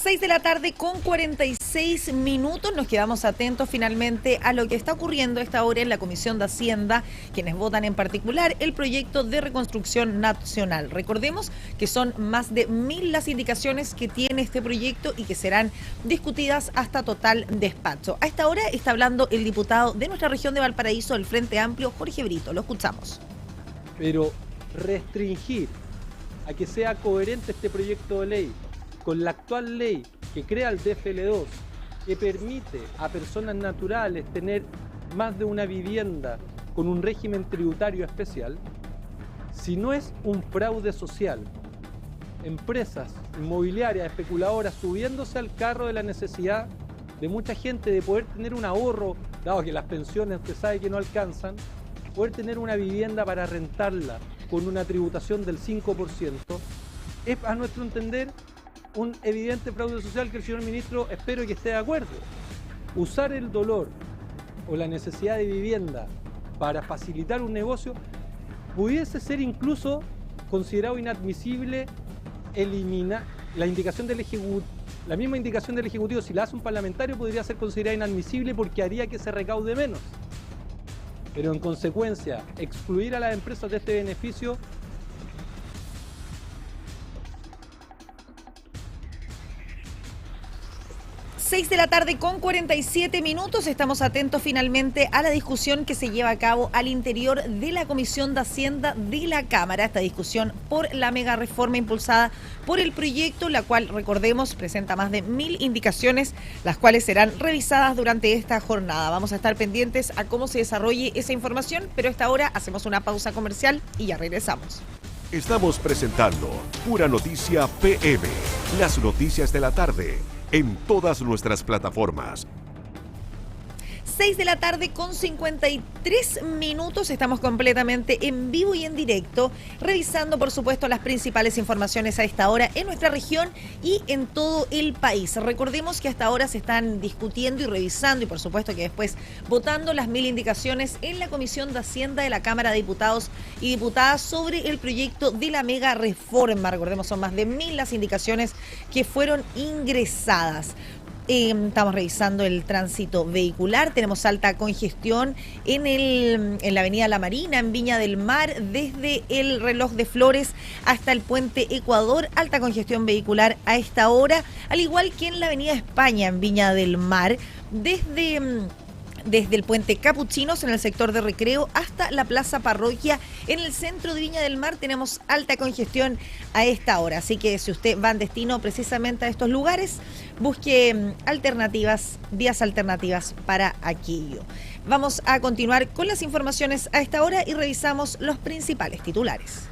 6 de la tarde con 46 minutos. Nos quedamos atentos finalmente a lo que está ocurriendo a esta hora en la Comisión de Hacienda, quienes votan en particular el proyecto de reconstrucción nacional. Recordemos que son más de 1000 las indicaciones que tiene este proyecto y que serán discutidas hasta total despacho. A esta hora está hablando el diputado de nuestra región de Valparaíso del Frente Amplio, Jorge Brito. Lo escuchamos. Pero restringir a que sea coherente este proyecto de ley con la actual ley que crea el DFL2, que permite a personas naturales tener más de una vivienda con un régimen tributario especial, si no es un fraude social, empresas inmobiliarias, especuladoras, subiéndose al carro de la necesidad de mucha gente de poder tener un ahorro, dado que las pensiones usted sabe que no alcanzan, poder tener una vivienda para rentarla con una tributación del 5%, es a nuestro entender un evidente fraude social que el señor ministro espero que esté de acuerdo. Usar el dolor o la necesidad de vivienda para facilitar un negocio pudiese ser incluso considerado inadmisible eliminar la indicación del Ejecutivo. La misma indicación del Ejecutivo, si la hace un parlamentario, podría ser considerada inadmisible porque haría que se recaude menos. Pero en consecuencia, excluir a las empresas de este beneficio 6 de la tarde con 47 minutos. Estamos atentos finalmente a la discusión que se lleva a cabo al interior de la Comisión de Hacienda de la Cámara. Esta discusión por la mega reforma impulsada por el proyecto, la cual, recordemos, presenta más de 1000 indicaciones, las cuales serán revisadas durante esta jornada. Vamos a estar pendientes a cómo se desarrolle esa información, pero a esta hora hacemos una pausa comercial y ya regresamos. Estamos presentando Pura Noticia PM, las noticias de la tarde, en todas nuestras plataformas. 6 de la tarde con 53 minutos. Estamos completamente en vivo y en directo, revisando, por supuesto, las principales informaciones a esta hora en nuestra región y en todo el país. Recordemos que hasta ahora se están discutiendo y revisando y, por supuesto, que después votando las 1000 indicaciones en la Comisión de Hacienda de la Cámara de Diputados y Diputadas sobre el proyecto de la mega reforma. Recordemos, son más de 1000 las indicaciones que fueron ingresadas. Estamos revisando el tránsito vehicular. Tenemos alta congestión en la avenida La Marina, en Viña del Mar, desde el Reloj de Flores hasta el puente Ecuador. Alta congestión vehicular a esta hora, al igual que en la avenida España, en Viña del Mar, desde el puente Capuchinos en el sector de Recreo hasta la Plaza Parroquia en el centro de Viña del Mar. Tenemos alta congestión a esta hora, así que si usted va en destino precisamente a estos lugares, busque vías alternativas para aquello. Vamos a continuar con las informaciones a esta hora y revisamos los principales titulares.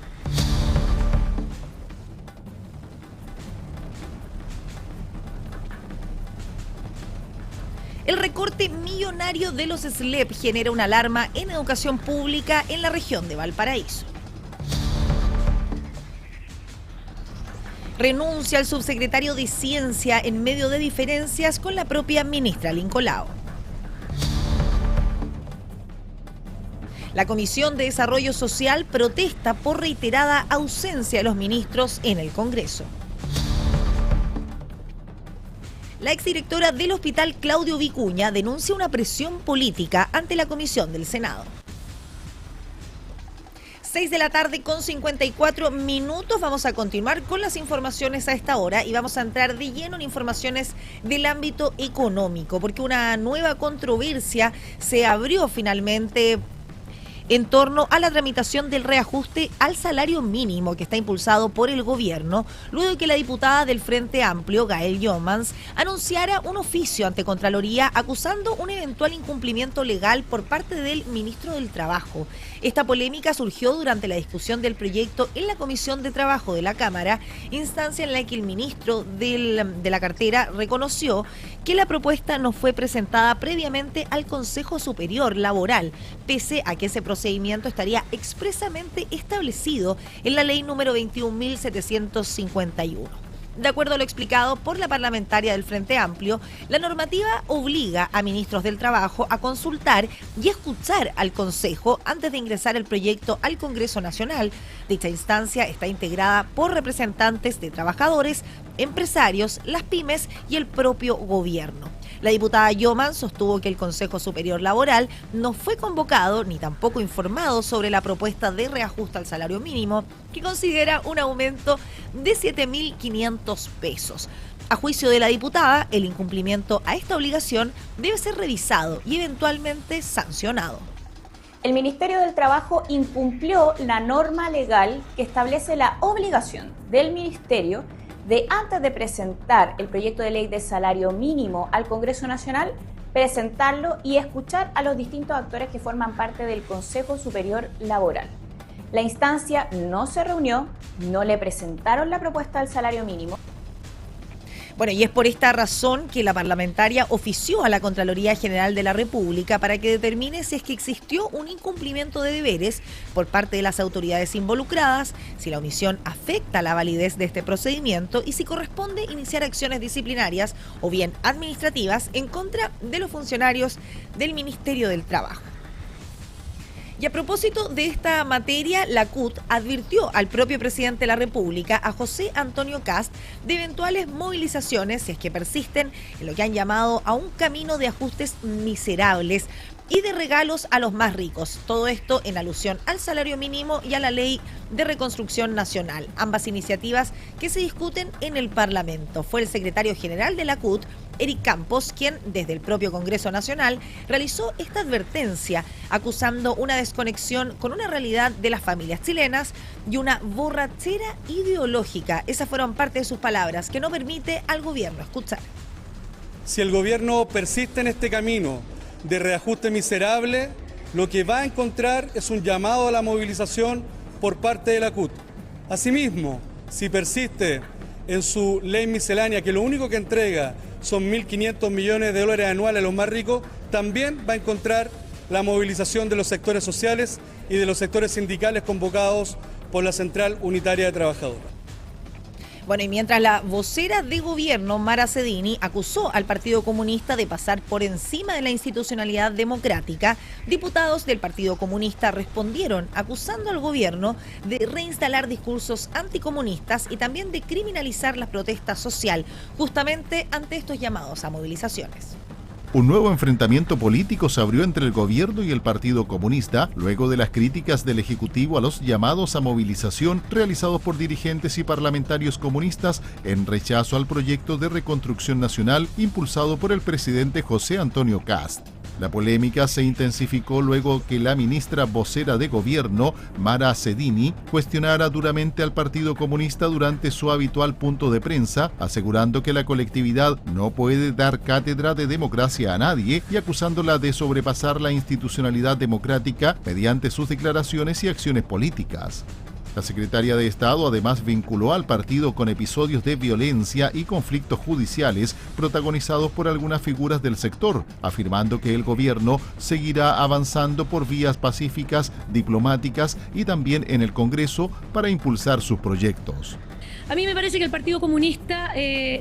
El recorte millonario de los SLEP genera una alarma en educación pública en la región de Valparaíso. Renuncia el subsecretario de Ciencia en medio de diferencias con la propia ministra Lincolao. La Comisión de Desarrollo Social protesta por reiterada ausencia de los ministros en el Congreso. La exdirectora del Hospital Claudio Vicuña denuncia una presión política ante la Comisión del Senado. 6 de la tarde con 54 minutos. Vamos a continuar con las informaciones a esta hora y vamos a entrar de lleno en informaciones del ámbito económico, porque una nueva controversia se abrió finalmente en torno a la tramitación del reajuste al salario mínimo que está impulsado por el gobierno, luego de que la diputada del Frente Amplio, Gael Youmans, anunciara un oficio ante Contraloría acusando un eventual incumplimiento legal por parte del ministro del Trabajo. Esta polémica surgió durante la discusión del proyecto en la Comisión de Trabajo de la Cámara, instancia en la que el ministro de la cartera reconoció que la propuesta no fue presentada previamente al Consejo Superior Laboral, pese a que ese procedimiento estaría expresamente establecido en la ley número 21.751. De acuerdo a lo explicado por la parlamentaria del Frente Amplio, la normativa obliga a ministros del Trabajo a consultar y escuchar al Consejo antes de ingresar el proyecto al Congreso Nacional. Dicha instancia está integrada por representantes de trabajadores, empresarios, las pymes y el propio gobierno. La diputada Youmans sostuvo que el Consejo Superior Laboral no fue convocado ni tampoco informado sobre la propuesta de reajuste al salario mínimo, que considera un aumento de 7.500 pesos. A juicio de la diputada, el incumplimiento a esta obligación debe ser revisado y eventualmente sancionado. El Ministerio del Trabajo incumplió la norma legal que establece la obligación del Ministerio de, antes de presentar el proyecto de ley de salario mínimo al Congreso Nacional, presentarlo y escuchar a los distintos actores que forman parte del Consejo Superior Laboral. La instancia no se reunió, no le presentaron la propuesta del salario mínimo. Bueno, y es por esta razón que la parlamentaria ofició a la Contraloría General de la República para que determine si es que existió un incumplimiento de deberes por parte de las autoridades involucradas, si la omisión afecta la validez de este procedimiento y si corresponde iniciar acciones disciplinarias o bien administrativas en contra de los funcionarios del Ministerio del Trabajo. Y a propósito de esta materia, la CUT advirtió al propio presidente de la República, a José Antonio Kast, de eventuales movilizaciones, si es que persisten en lo que han llamado a un camino de ajustes miserables y de regalos a los más ricos. Todo esto en alusión al salario mínimo y a la ley de reconstrucción nacional, ambas iniciativas que se discuten en el Parlamento. Fue el secretario general de la CUT, Eric Campos, quien desde el propio Congreso Nacional realizó esta advertencia, acusando una desconexión con una realidad de las familias chilenas y una borrachera ideológica. Esas fueron parte de sus palabras, que no permite al gobierno escuchar. Si el gobierno persiste en este camino de reajuste miserable, lo que va a encontrar es un llamado a la movilización por parte de la CUT. Asimismo, si persiste en su ley miscelánea, que lo único que entrega son 1.500 millones de dólares anuales a los más ricos, también va a encontrar la movilización de los sectores sociales y de los sectores sindicales convocados por la Central Unitaria de Trabajadores. Bueno, y mientras la vocera de gobierno, Mara Cedini, acusó al Partido Comunista de pasar por encima de la institucionalidad democrática, diputados del Partido Comunista respondieron acusando al gobierno de reinstalar discursos anticomunistas y también de criminalizar la protesta social, justamente ante estos llamados a movilizaciones. Un nuevo enfrentamiento político se abrió entre el gobierno y el Partido Comunista luego de las críticas del Ejecutivo a los llamados a movilización realizados por dirigentes y parlamentarios comunistas en rechazo al proyecto de reconstrucción nacional impulsado por el presidente José Antonio Kast. La polémica se intensificó luego que la ministra vocera de gobierno, Mara Cedini, cuestionara duramente al Partido Comunista durante su habitual punto de prensa, asegurando que la colectividad no puede dar cátedra de democracia a nadie y acusándola de sobrepasar la institucionalidad democrática mediante sus declaraciones y acciones políticas. La secretaria de Estado además vinculó al partido con episodios de violencia y conflictos judiciales protagonizados por algunas figuras del sector, afirmando que el gobierno seguirá avanzando por vías pacíficas, diplomáticas y también en el Congreso para impulsar sus proyectos. A mí me parece que el Partido Comunista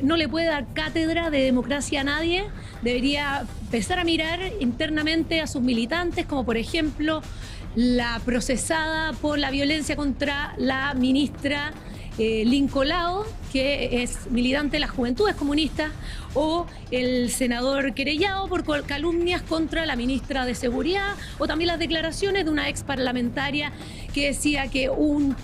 no le puede dar cátedra de democracia a nadie. Debería empezar a mirar internamente a sus militantes, como por ejemplo la procesada por la violencia contra la ministra Lin Colao, que es militante de las Juventudes Comunistas, o el senador querellado por calumnias contra la ministra de Seguridad, o también las declaraciones de una ex parlamentaria que decía que un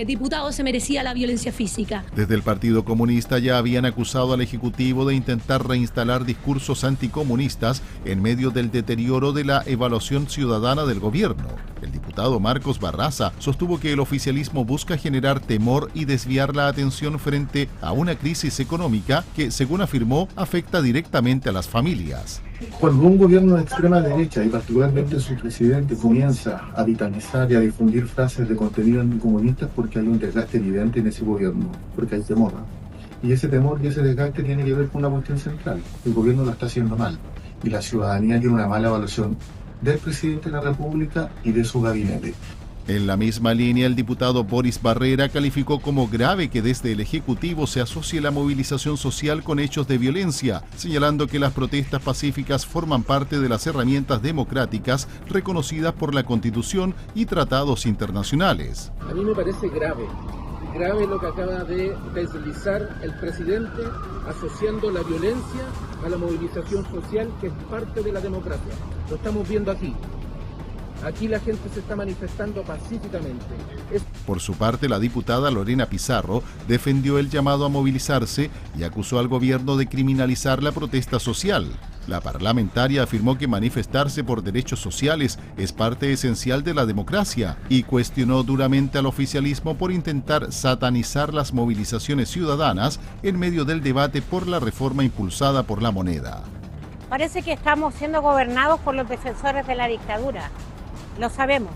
diputado se merecía la violencia física. Desde el Partido Comunista ya habían acusado al Ejecutivo de intentar reinstalar discursos anticomunistas en medio del deterioro de la evaluación ciudadana del gobierno. El diputado Marcos Barraza sostuvo que el oficialismo busca generar temor y desviar la atención frente a una crisis económica que, según afirmó, afecta directamente a las familias. Cuando un gobierno de extrema derecha, y particularmente su presidente, comienza a vitalizar y a difundir frases de contenido anticomunista, es porque hay un desgaste evidente en ese gobierno, porque hay temor. Y ese temor y ese desgaste tiene que ver con una cuestión central. El gobierno lo está haciendo mal y la ciudadanía tiene una mala evaluación del presidente de la República y de su gabinete. En la misma línea, el diputado Boris Barrera calificó como grave que desde el Ejecutivo se asocie la movilización social con hechos de violencia, señalando que las protestas pacíficas forman parte de las herramientas democráticas reconocidas por la Constitución y tratados internacionales. A mí me parece grave lo que acaba de deslizar el presidente, asociando la violencia a la movilización social, que es parte de la democracia. Lo estamos viendo aquí. Aquí la gente se está manifestando pacíficamente. Por su parte, la diputada Lorena Pizarro defendió el llamado a movilizarse y acusó al gobierno de criminalizar la protesta social. La parlamentaria afirmó que manifestarse por derechos sociales es parte esencial de la democracia y cuestionó duramente al oficialismo por intentar satanizar las movilizaciones ciudadanas en medio del debate por la reforma impulsada por la moneda. Parece que estamos siendo gobernados por los defensores de la dictadura. Lo sabemos,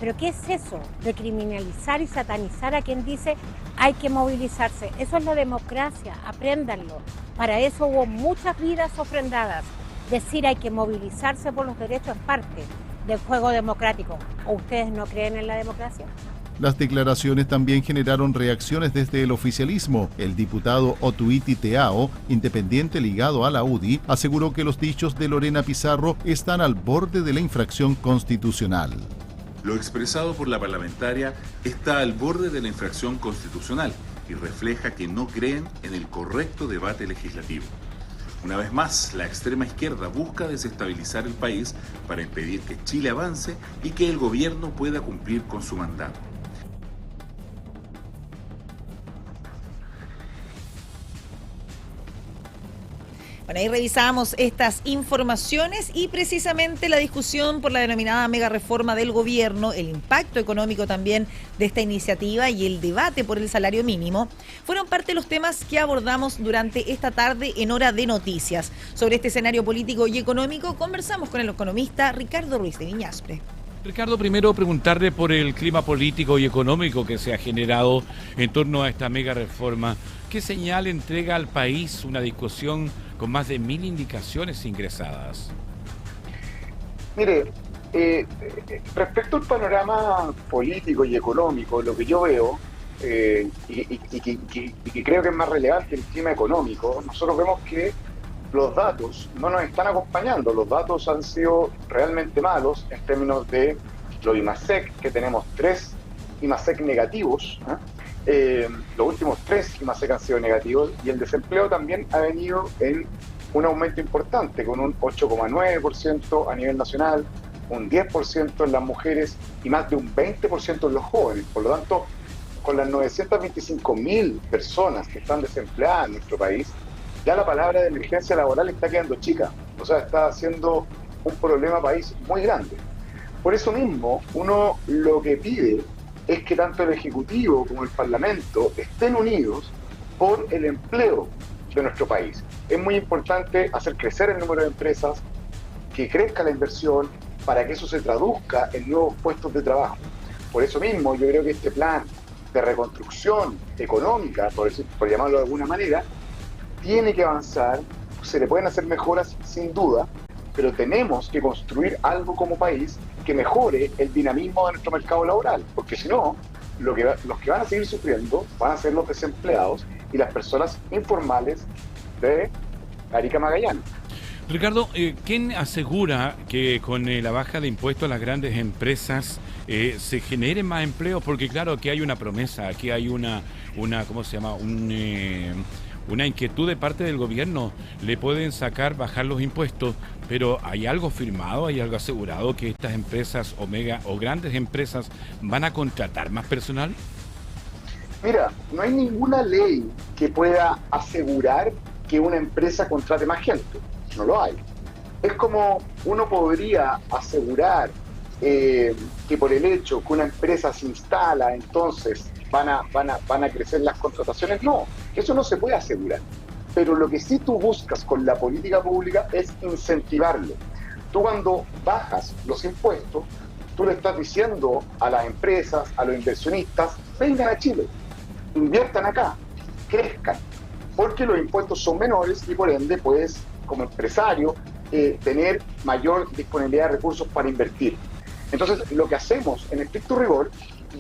pero ¿qué es eso de criminalizar y satanizar a quien dice hay que movilizarse? Eso es la democracia, apréndanlo. Para eso hubo muchas vidas ofrendadas. Decir hay que movilizarse por los derechos es parte del juego democrático. ¿O ustedes no creen en la democracia? Las declaraciones también generaron reacciones desde el oficialismo. El diputado Otuiti Teao, independiente ligado a la UDI, aseguró que los dichos de Lorena Pizarro están al borde de la infracción constitucional. Lo expresado por la parlamentaria está al borde de la infracción constitucional y refleja que no creen en el correcto debate legislativo. Una vez más, la extrema izquierda busca desestabilizar el país para impedir que Chile avance y que el gobierno pueda cumplir con su mandato. Bueno, ahí revisamos estas informaciones y precisamente la discusión por la denominada mega reforma del gobierno, el impacto económico también de esta iniciativa y el debate por el salario mínimo fueron parte de los temas que abordamos durante esta tarde en Hora de Noticias. Sobre este escenario político y económico conversamos con el economista Ricardo Ruiz de Viñaspre. Ricardo, primero preguntarle por el clima político y económico que se ha generado en torno a esta mega reforma. ¿Qué señal entrega al país una discusión con más de 1000 indicaciones ingresadas? Mire, respecto al panorama político y económico, lo que yo veo, y que creo que es más relevante el clima económico, nosotros vemos que los datos no nos están acompañando. Los datos han sido realmente malos en términos de los IMASEC, que tenemos 3 IMASEC negativos. Los últimos 3 IMASEC han sido negativos y el desempleo también ha venido en un aumento importante, con un 8,9% a nivel nacional, un 10% en las mujeres y más de un 20% en los jóvenes. Por lo tanto, con las 925.000 personas que están desempleadas en nuestro país, ya la palabra de emergencia laboral está quedando chica, o sea, está haciendo un problema país muy grande. Por eso mismo, uno lo que pide es que tanto el Ejecutivo como el Parlamento estén unidos por el empleo de nuestro país. Es muy importante hacer crecer el número de empresas, que crezca la inversión, para que eso se traduzca en nuevos puestos de trabajo. Por eso mismo, yo creo que este plan de reconstrucción económica, por llamarlo de alguna manera, tiene que avanzar. Se le pueden hacer mejoras sin duda, pero tenemos que construir algo como país que mejore el dinamismo de nuestro mercado laboral, porque si no, los que van a seguir sufriendo van a ser los desempleados y las personas informales de Arica Magallanes. Ricardo, ¿quién asegura que con la baja de impuestos a las grandes empresas se genere más empleo? Porque claro, aquí hay una promesa, aquí hay una ¿cómo se llama? Una inquietud de parte del gobierno. Le pueden bajar los impuestos, pero ¿hay algo firmado, hay algo asegurado que estas empresas Omega o grandes empresas van a contratar más personal? Mira, no hay ninguna ley que pueda asegurar que una empresa contrate más gente. No lo hay. Es como uno podría asegurar que por el hecho que una empresa se instala, entonces van a crecer las contrataciones. No, eso no se puede asegurar. Pero lo que sí tú buscas con la política pública es incentivarlo. Tú cuando bajas los impuestos, tú le estás diciendo a las empresas, a los inversionistas, vengan a Chile, inviertan acá, crezcan, porque los impuestos son menores y por ende puedes, como empresario, tener mayor disponibilidad de recursos para invertir. Entonces, lo que hacemos en estricto rigor,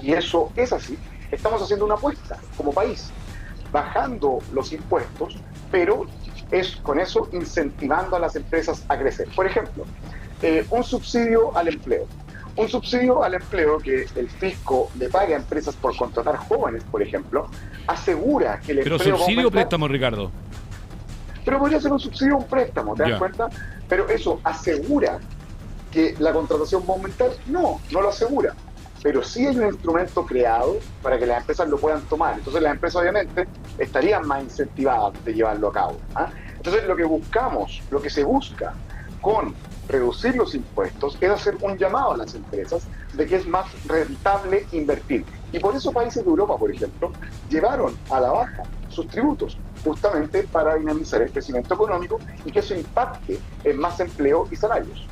y eso es así, estamos haciendo una apuesta como país, bajando los impuestos, pero es con eso incentivando a las empresas a crecer. Por ejemplo, un subsidio al empleo. Un subsidio al empleo que el fisco le pague a empresas por contratar jóvenes, por ejemplo, asegura que el empleo... ¿Pero subsidio o préstamo, Ricardo? Pero podría ser un subsidio o un préstamo, ¿te das cuenta? Pero eso asegura que la contratación va a aumentar. No lo asegura. Pero sí hay un instrumento creado para que las empresas lo puedan tomar. Entonces las empresas obviamente estarían más incentivadas de llevarlo a cabo. Entonces lo que se busca con reducir los impuestos es hacer un llamado a las empresas de que es más rentable invertir. Y por eso países de Europa, por ejemplo, llevaron a la baja sus tributos, justamente para dinamizar el crecimiento económico y que eso impacte en más empleo y salarios.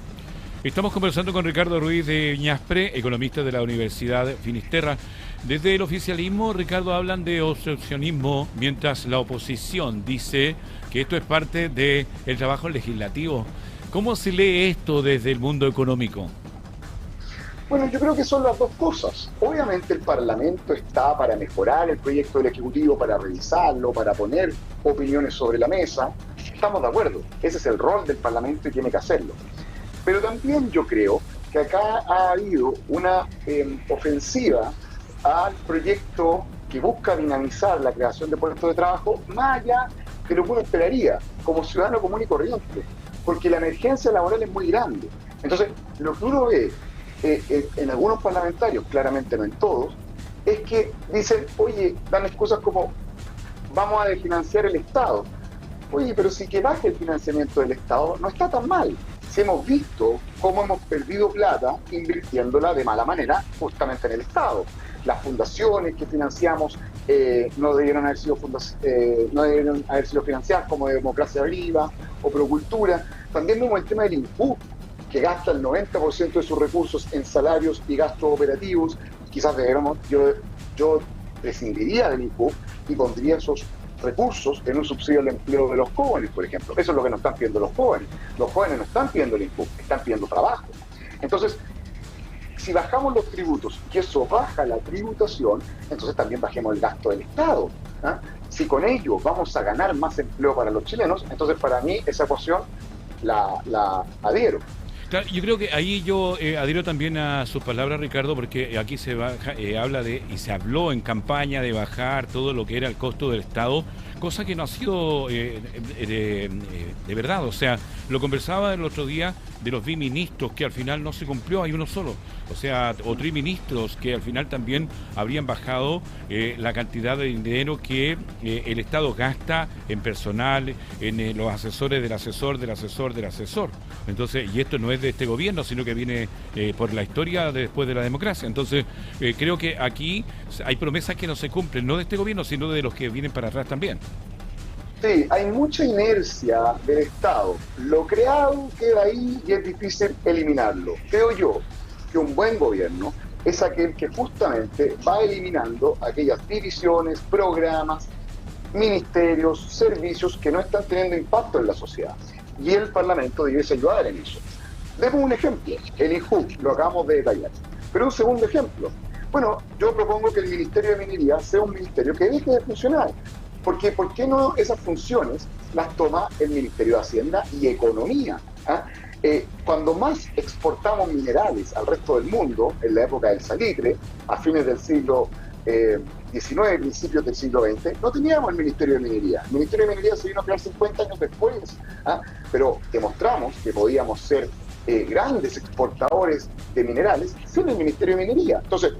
Estamos conversando con Ricardo Ruiz de Ñaspre, economista de la Universidad Finisterra. Desde el oficialismo, Ricardo, hablan de obstruccionismo, mientras la oposición dice que esto es parte del trabajo legislativo. ¿Cómo se lee esto desde el mundo económico? Bueno, yo creo que son las dos cosas. Obviamente el Parlamento está para mejorar el proyecto del Ejecutivo, para revisarlo, para poner opiniones sobre la mesa. Estamos de acuerdo. Ese es el rol del Parlamento y tiene que hacerlo. Pero también yo creo que acá ha habido una ofensiva al proyecto que busca dinamizar la creación de puestos de trabajo más allá de lo que uno esperaría como ciudadano común y corriente, porque la emergencia laboral es muy grande. Entonces, lo que uno ve en algunos parlamentarios, claramente no en todos, es que dicen, oye, dan excusas como vamos a desfinanciar el Estado. Oye, pero si que baje el financiamiento del Estado no está tan mal. Si hemos visto cómo hemos perdido plata invirtiéndola de mala manera justamente en el Estado. Las fundaciones que financiamos no debieron haber sido financiadas como Democracia Viva o Procultura. También vemos el tema del INPU, que gasta el 90% de sus recursos en salarios y gastos operativos. Quizás yo prescindiría del INPU y pondría esos recursos en un subsidio al empleo de los jóvenes, por ejemplo. Eso es lo que nos están pidiendo los jóvenes. Los jóvenes no están pidiendo el INPU, están pidiendo trabajo. Entonces, si bajamos los tributos y eso baja la tributación, entonces también bajemos el gasto del Estado. Si con ello vamos a ganar más empleo para los chilenos, entonces para mí esa ecuación la adhiero. Claro, yo creo que ahí yo adhiero también a sus palabras, Ricardo, porque aquí se habla y se habló en campaña de bajar todo lo que era el costo del Estado, cosa que no ha sido de verdad. O sea, lo conversaba el otro día de los biministros, que al final no se cumplió, hay uno solo. O sea, o triministros que al final también habrían bajado la cantidad de dinero que el Estado gasta en personal, en los asesores del asesor, del asesor, del asesor. Entonces, y esto no es de este gobierno, sino que viene por la historia después de la democracia. Entonces, creo que aquí hay promesas que no se cumplen, no de este gobierno, sino de los que vienen para atrás también. Sí, hay mucha inercia del Estado. Lo creado queda ahí y es difícil eliminarlo. Creo yo que un buen gobierno es aquel que justamente va eliminando aquellas divisiones, programas, ministerios, servicios que no están teniendo impacto en la sociedad. Y el Parlamento debe ayudar en eso. Demos un ejemplo, el INJU, lo acabamos de detallar. Pero un segundo ejemplo. Bueno, yo propongo que el Ministerio de Minería sea un ministerio que deje de funcionar. Porque, ¿por qué no esas funciones las toma el Ministerio de Hacienda y Economía? Cuando más exportamos minerales al resto del mundo, en la época del salitre, a fines del siglo XIX, principios del siglo XX, no teníamos el Ministerio de Minería. El Ministerio de Minería se vino a crear 50 años después, pero demostramos que podíamos ser grandes exportadores de minerales sin el Ministerio de Minería. Entonces,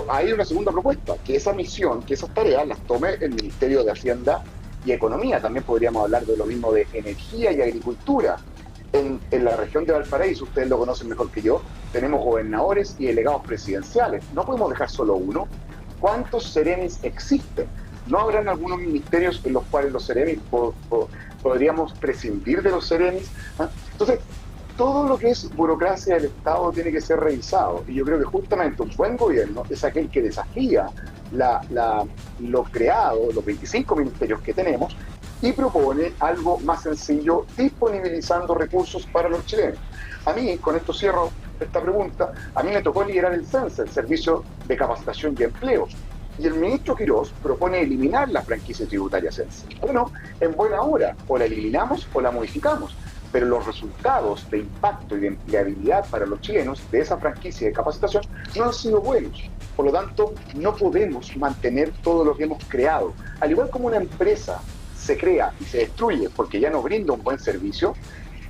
hay una segunda propuesta, que esa misión, que esas tareas las tome el Ministerio de Hacienda y Economía. También podríamos hablar de lo mismo de Energía y Agricultura. En la región de Valparaíso, ustedes lo conocen mejor que yo, tenemos gobernadores y delegados presidenciales. No podemos dejar solo uno. ¿Cuántos seremis existen? ¿No habrán algunos ministerios en los cuales los seremis podríamos prescindir de los seremis? Entonces, todo lo que es burocracia del Estado tiene que ser revisado. Y yo creo que justamente un buen gobierno es aquel que desafía lo creado, los 25 ministerios que tenemos, y propone algo más sencillo, disponibilizando recursos para los chilenos. A mí, con esto cierro esta pregunta, a mí me tocó liderar el CENSE, el Servicio de Capacitación y Empleo, y el ministro Quirós propone eliminar la franquicia tributaria CENSE. Bueno, en buena hora, o la eliminamos o la modificamos, pero los resultados de impacto y de empleabilidad para los chilenos de esa franquicia de capacitación no han sido buenos. Por lo tanto, no podemos mantener todo lo que hemos creado. Al igual como una empresa se crea y se destruye porque ya no brinda un buen servicio,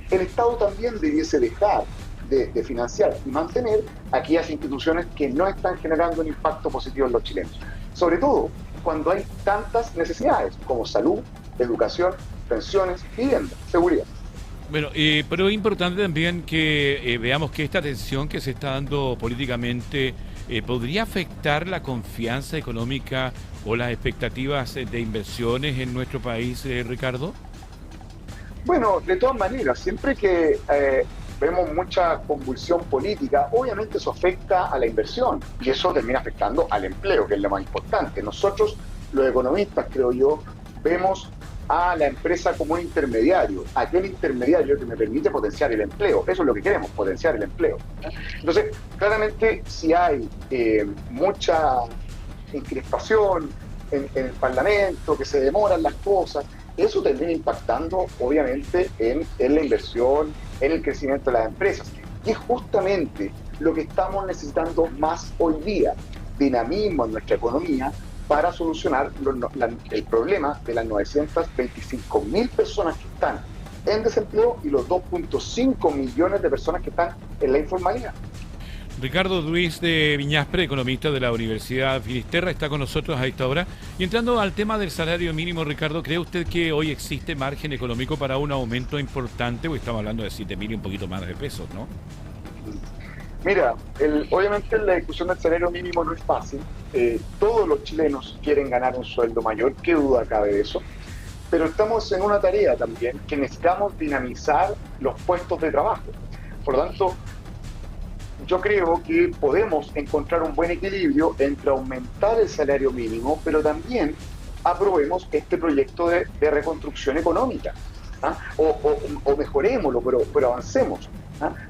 el Estado también debiese dejar de financiar y mantener aquellas instituciones que no están generando un impacto positivo en los chilenos. Sobre todo cuando hay tantas necesidades como salud, educación, pensiones, vivienda, seguridad. Bueno, pero es importante también que veamos que esta tensión que se está dando políticamente podría afectar la confianza económica o las expectativas de inversiones en nuestro país, Ricardo. Bueno, de todas maneras, siempre que vemos mucha convulsión política, obviamente eso afecta a la inversión y eso termina afectando al empleo, que es lo más importante. Nosotros, los economistas, creo yo, vemos a la empresa como un intermediario, aquel intermediario que me permite potenciar el empleo. Eso es lo que queremos, potenciar el empleo. Entonces, claramente, si hay mucha encrespación en el Parlamento, que se demoran las cosas, eso termina impactando, obviamente, en la inversión, en el crecimiento de las empresas. Y es justamente lo que estamos necesitando más hoy día, dinamismo en nuestra economía, para solucionar el problema de las 925.000 personas que están en desempleo y los 2.5 millones de personas que están en la informalidad. Ricardo Ruiz de Viñaspre, economista de la Universidad Finisterra, está con nosotros a esta hora. Y entrando al tema del salario mínimo, Ricardo, ¿cree usted que hoy existe margen económico para un aumento importante? Porque estamos hablando de 7.000 y un poquito más de pesos, ¿no? Mira, obviamente la discusión del salario mínimo no es fácil. Todos los chilenos quieren ganar un sueldo mayor, qué duda cabe de eso. Pero estamos en una tarea también que necesitamos dinamizar los puestos de trabajo. Por lo tanto, yo creo que podemos encontrar un buen equilibrio entre aumentar el salario mínimo, pero también aprobemos este proyecto de reconstrucción económica, o mejorémoslo, pero avancemos.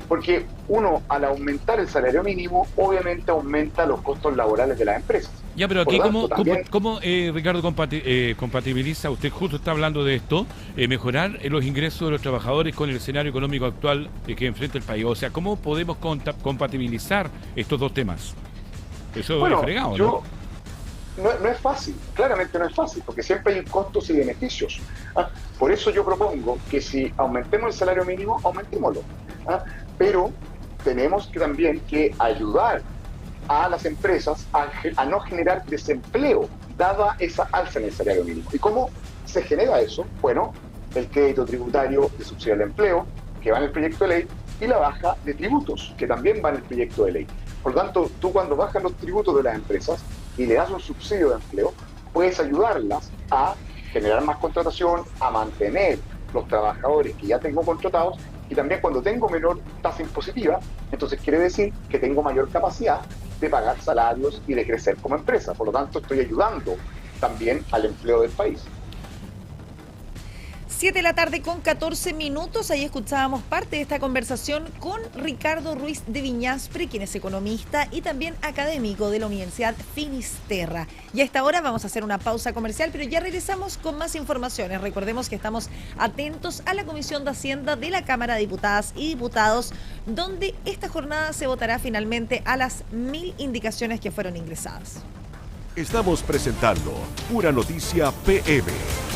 Porque uno, al aumentar el salario mínimo, obviamente aumenta los costos laborales de las empresas. Ya, pero aquí, ¿cómo Ricardo, compatibiliza? Usted justo está hablando de esto, mejorar los ingresos de los trabajadores con el escenario económico actual que enfrenta el país. O sea, ¿cómo podemos compatibilizar estos dos temas? Eso es fregado, ¿no? No es fácil, claramente no es fácil, porque siempre hay costos y beneficios. Por eso yo propongo que si aumentemos el salario mínimo, aumentémoslo. Pero tenemos que también que ayudar a las empresas a no generar desempleo, dada esa alza en el salario mínimo. ¿Y cómo se genera eso? Bueno, el crédito tributario de subsidio al empleo, que va en el proyecto de ley, y la baja de tributos, que también va en el proyecto de ley. Por lo tanto, tú cuando bajas los tributos de las empresas y le das un subsidio de empleo, puedes ayudarlas a generar más contratación, a mantener los trabajadores que ya tengo contratados, y también cuando tengo menor tasa impositiva, entonces quiere decir que tengo mayor capacidad de pagar salarios y de crecer como empresa. Por lo tanto, estoy ayudando también al empleo del país. 7 de la tarde con 14 minutos. Ahí escuchábamos parte de esta conversación con Ricardo Ruiz de Viñaspre, quien es economista y también académico de la Universidad Finisterra. Y a esta hora vamos a hacer una pausa comercial, pero ya regresamos con más informaciones. Recordemos que estamos atentos a la Comisión de Hacienda de la Cámara de Diputadas y Diputados, donde esta jornada se votará finalmente a las 1000 indicaciones que fueron ingresadas. Estamos presentando Pura Noticia PM,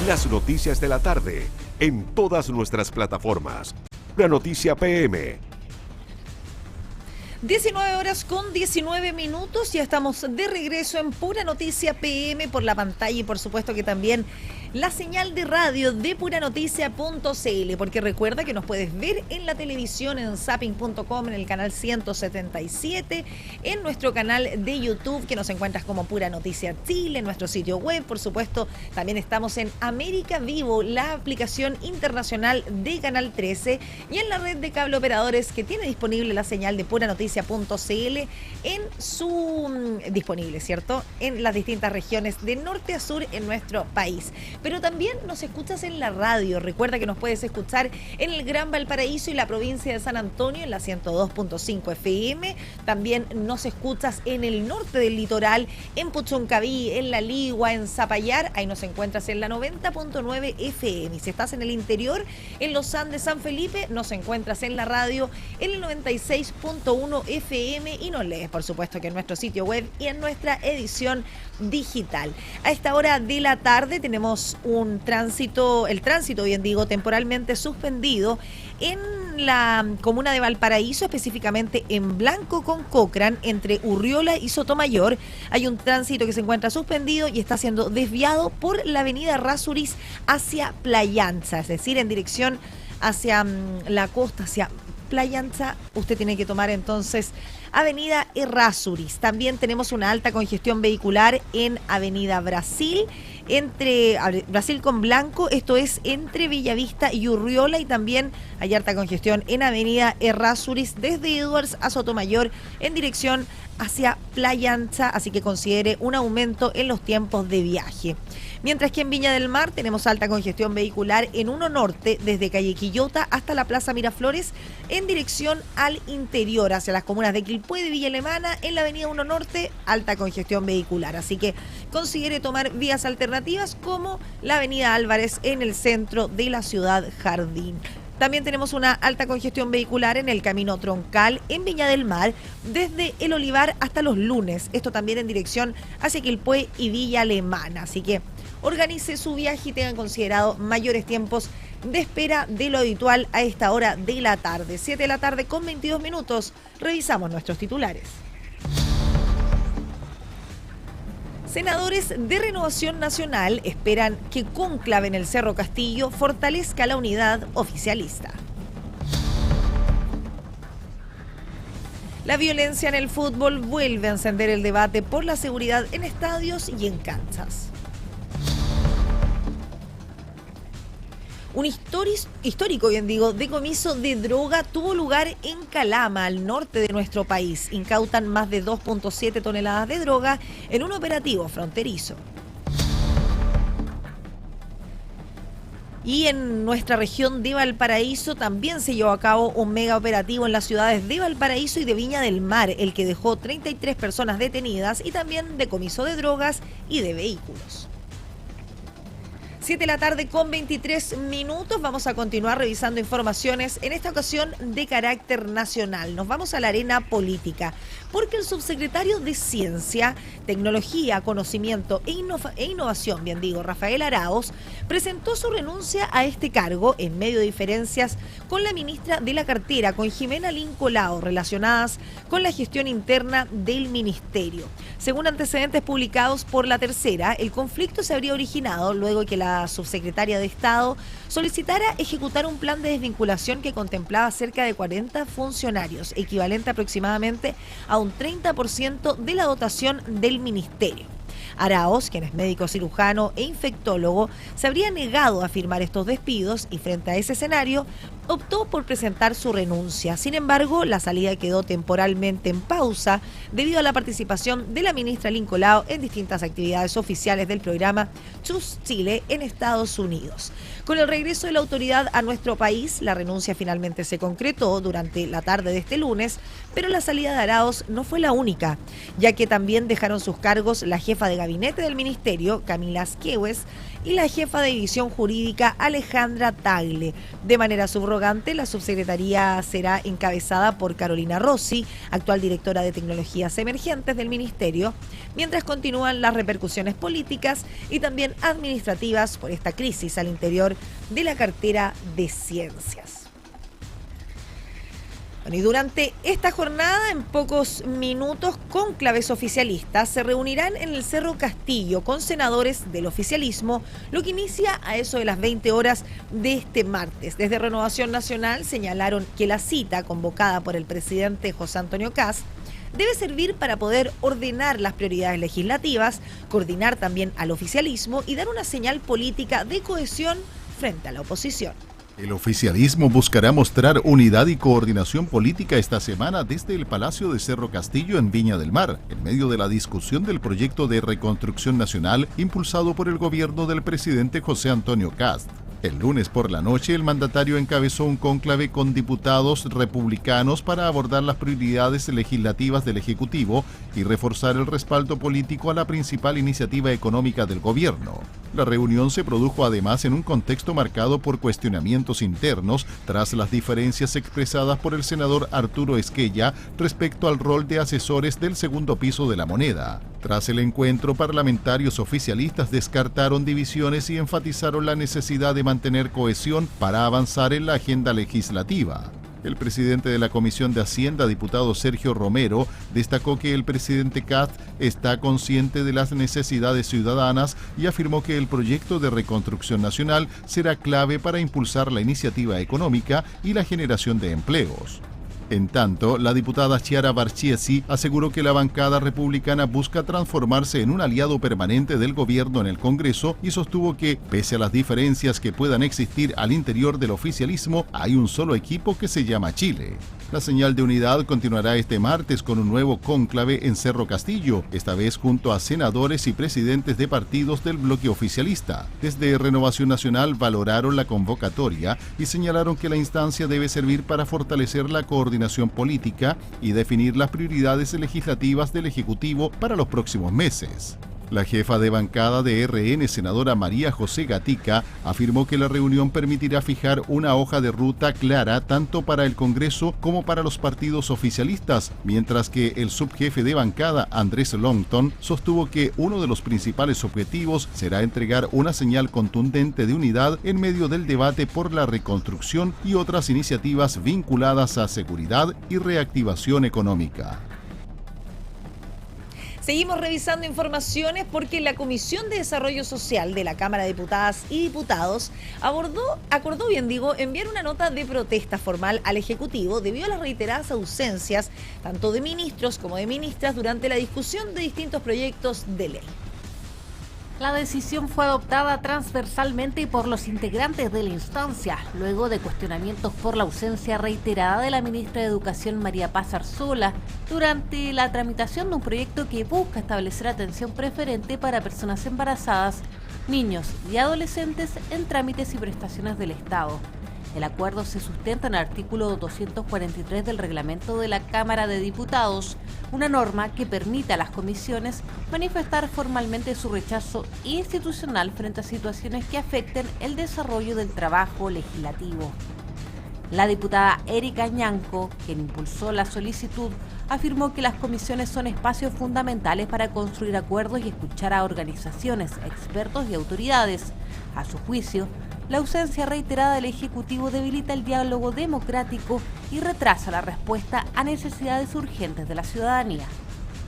las noticias de la tarde, en todas nuestras plataformas. Pura Noticia PM. 19 horas con 19 minutos, ya estamos de regreso en Pura Noticia PM por la pantalla y por supuesto que también la señal de radio de puranoticia.cl, porque recuerda que nos puedes ver en la televisión en zapping.com, en el canal 177, en nuestro canal de YouTube que nos encuentras como Pura Noticia Chile, en nuestro sitio web, por supuesto, también estamos en América Vivo, la aplicación internacional de Canal 13 y en la red de cable operadores que tiene disponible la señal de puranoticia.cl en su disponible, ¿cierto? En las distintas regiones de norte a sur en nuestro país. Pero también nos escuchas en la radio. Recuerda que nos puedes escuchar en el Gran Valparaíso y la provincia de San Antonio en la 102.5 FM. También nos escuchas en el norte del litoral, en Puchuncaví, en La Ligua, en Zapallar. Ahí nos encuentras en la 90.9 FM. Y si estás en el interior, en los Andes, San Felipe, nos encuentras en la radio en el 96.1 FM y nos lees, por supuesto, que en nuestro sitio web y en nuestra edición digital. A esta hora de la tarde tenemos el tránsito, bien digo, temporalmente suspendido en la comuna de Valparaíso, específicamente en Blanco con Cochrane, entre Urriola y Sotomayor. Hay un tránsito que se encuentra suspendido y está siendo desviado por la avenida Errázuriz hacia Playa Ancha, es decir, en dirección hacia la costa, hacia Playa Ancha. Usted tiene que tomar entonces avenida Errázuriz. También tenemos una alta congestión vehicular en avenida Brasil, entre Brasil con Blanco, esto es entre Bellavista y Urriola, y también hay alta congestión en avenida Errázuriz desde Edwards a Sotomayor en dirección hacia Playa Ancha, así que considere un aumento en los tiempos de viaje. Mientras que en Viña del Mar tenemos alta congestión vehicular en 1 Norte desde calle Quillota hasta la Plaza Miraflores en dirección al interior hacia las comunas de Quilpué y de Villa Alemana. En la avenida 1 Norte, alta congestión vehicular, así que considere tomar vías alternativas como la avenida Álvarez en el centro de la ciudad Jardín. También tenemos una alta congestión vehicular en el camino troncal en Viña del Mar, desde El Olivar hasta Los Lunes. Esto también en dirección hacia Quilpué y Villa Alemana. Así que organice su viaje y tengan considerado mayores tiempos de espera de lo habitual a esta hora de la tarde. 7 de la tarde con 22 minutos. Revisamos nuestros titulares. Senadores de Renovación Nacional esperan que cónclave en el Cerro Castillo fortalezca la unidad oficialista. La violencia en el fútbol vuelve a encender el debate por la seguridad en estadios y en canchas. Un histórico, decomiso de droga tuvo lugar en Calama, al norte de nuestro país. Incautan más de 2.7 toneladas de droga en un operativo fronterizo. Y en nuestra región de Valparaíso también se llevó a cabo un mega operativo en las ciudades de Valparaíso y de Viña del Mar, el que dejó 33 personas detenidas y también decomiso de drogas y de vehículos. 7 de la tarde con 23 minutos. Vamos a continuar revisando informaciones, en esta ocasión de carácter nacional. Nos vamos a la arena política, porque el subsecretario de Ciencia, Tecnología, Conocimiento e Innovación, Rafael Araoz, presentó su renuncia a este cargo en medio de diferencias con la ministra de la cartera, con Jimena Lincolao, relacionadas con la gestión interna del ministerio. Según antecedentes publicados por La Tercera, el conflicto se habría originado luego de que la subsecretaria de Estado solicitara ejecutar un plan de desvinculación que contemplaba cerca de 40 funcionarios, equivalente aproximadamente a un 30% de la dotación del ministerio. Araoz, quien es médico cirujano e infectólogo, se habría negado a firmar estos despidos y frente a ese escenario optó por presentar su renuncia. Sin embargo, la salida quedó temporalmente en pausa debido a la participación de la ministra Lincolao en distintas actividades oficiales del programa Choose Chile en Estados Unidos. Con el regreso de la autoridad a nuestro país, la renuncia finalmente se concretó durante la tarde de este lunes, pero la salida de Araoz no fue la única, ya que también dejaron sus cargos la jefa de gabinete del ministerio, Camila Asquehues, y la jefa de división jurídica, Alejandra Tagle. De manera subrogante, la subsecretaría será encabezada por Carolina Rossi, actual directora de Tecnologías Emergentes del ministerio, mientras continúan las repercusiones políticas y también administrativas por esta crisis al interior de la cartera de Ciencias. Bueno, y durante esta jornada, en pocos minutos, cónclaves oficialistas se reunirán en el Cerro Castillo con senadores del oficialismo, lo que inicia a eso de las 20 horas de este martes. Desde Renovación Nacional señalaron que la cita convocada por el presidente José Antonio Kast debe servir para poder ordenar las prioridades legislativas, coordinar también al oficialismo y dar una señal política de cohesión frente a la oposición. El oficialismo buscará mostrar unidad y coordinación política esta semana desde el Palacio de Cerro Castillo en Viña del Mar, en medio de la discusión del proyecto de reconstrucción nacional impulsado por el gobierno del presidente José Antonio Kast. El lunes por la noche, el mandatario encabezó un cónclave con diputados republicanos para abordar las prioridades legislativas del Ejecutivo y reforzar el respaldo político a la principal iniciativa económica del gobierno. La reunión se produjo además en un contexto marcado por cuestionamientos internos tras las diferencias expresadas por el senador Arturo Esquella respecto al rol de asesores del segundo piso de la moneda. Tras el encuentro, parlamentarios oficialistas descartaron divisiones y enfatizaron la necesidad de mantener cohesión para avanzar en la agenda legislativa. El presidente de la Comisión de Hacienda, diputado Sergio Romero, destacó que el presidente Kast está consciente de las necesidades ciudadanas y afirmó que el proyecto de reconstrucción nacional será clave para impulsar la iniciativa económica y la generación de empleos. En tanto, la diputada Chiara Barchiesi aseguró que la bancada republicana busca transformarse en un aliado permanente del gobierno en el Congreso y sostuvo que, pese a las diferencias que puedan existir al interior del oficialismo, hay un solo equipo que se llama Chile. La señal de unidad continuará este martes con un nuevo cónclave en Cerro Castillo, esta vez junto a senadores y presidentes de partidos del bloque oficialista. Desde Renovación Nacional valoraron la convocatoria y señalaron que la instancia debe servir para fortalecer la coordinación política y definir las prioridades legislativas del Ejecutivo para los próximos meses. La jefa de bancada de RN, senadora María José Gatica, afirmó que la reunión permitirá fijar una hoja de ruta clara tanto para el Congreso como para los partidos oficialistas, mientras que el subjefe de bancada, Andrés Longton, sostuvo que uno de los principales objetivos será entregar una señal contundente de unidad en medio del debate por la reconstrucción y otras iniciativas vinculadas a seguridad y reactivación económica. Seguimos revisando informaciones porque la Comisión de Desarrollo Social de la Cámara de Diputadas y Diputados acordó enviar una nota de protesta formal al Ejecutivo debido a las reiteradas ausencias tanto de ministros como de ministras durante la discusión de distintos proyectos de ley. La decisión fue adoptada transversalmente por los integrantes de la instancia, luego de cuestionamientos por la ausencia reiterada de la ministra de Educación María Paz Arzola durante la tramitación de un proyecto que busca establecer atención preferente para personas embarazadas, niños y adolescentes en trámites y prestaciones del Estado. El acuerdo se sustenta en el artículo 243 del reglamento de la Cámara de Diputados, una norma que permite a las comisiones manifestar formalmente su rechazo institucional frente a situaciones que afecten el desarrollo del trabajo legislativo. La diputada Erika Ñanco, quien impulsó la solicitud, afirmó que las comisiones son espacios fundamentales para construir acuerdos y escuchar a organizaciones, expertos y autoridades. A su juicio, la ausencia reiterada del Ejecutivo debilita el diálogo democrático y retrasa la respuesta a necesidades urgentes de la ciudadanía.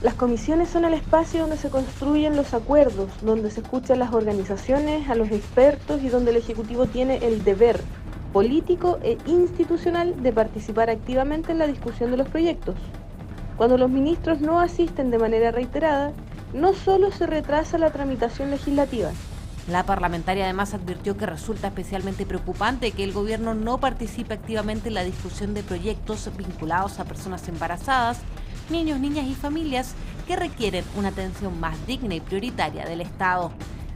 Las comisiones son el espacio donde se construyen los acuerdos, donde se escuchan las organizaciones, a los expertos y donde el Ejecutivo tiene el deber político e institucional de participar activamente en la discusión de los proyectos. Cuando los ministros no asisten de manera reiterada, no solo se retrasa la tramitación legislativa. La parlamentaria además advirtió que resulta especialmente preocupante que el gobierno no participe activamente en la discusión de proyectos vinculados a personas embarazadas, niños, niñas y familias que requieren una atención más digna y prioritaria del Estado.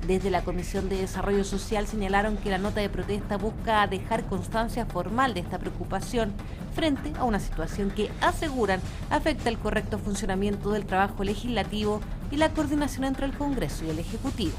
Desde la Comisión de Desarrollo Social señalaron que la nota de protesta busca dejar constancia formal de esta preocupación frente a una situación que aseguran afecta el correcto funcionamiento del trabajo legislativo y la coordinación entre el Congreso y el Ejecutivo.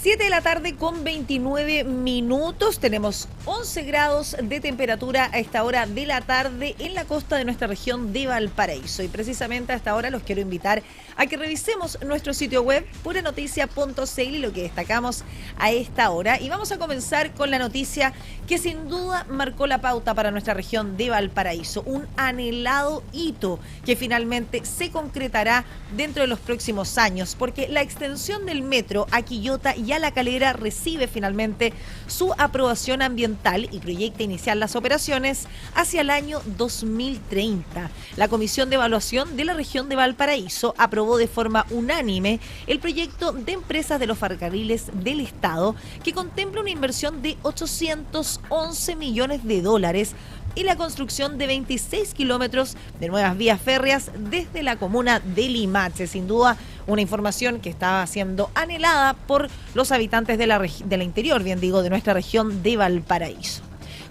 7 de la tarde con 29 minutos. Tenemos 11 grados de temperatura a esta hora de la tarde en la costa de nuestra región de Valparaíso. Y precisamente a esta hora los quiero invitar a que revisemos nuestro sitio web puranoticias.cl y lo que destacamos a esta hora. Y vamos a comenzar con la noticia que sin duda marcó la pauta para nuestra región de Valparaíso. Un anhelado hito que finalmente se concretará dentro de los próximos años, porque la extensión del metro a Quillota y a La Calera recibe finalmente su aprobación ambiental y proyecta iniciar las operaciones hacia el año 2030. La Comisión de Evaluación de la región de Valparaíso aprobó de forma unánime el proyecto de empresas de los ferrocarriles del Estado, que contempla una inversión de 811 millones de dólares y la construcción de 26 kilómetros de nuevas vías férreas desde la comuna de Limache. Sin duda, una información que estaba siendo anhelada por los habitantes de la interior, bien digo, de nuestra región de Valparaíso.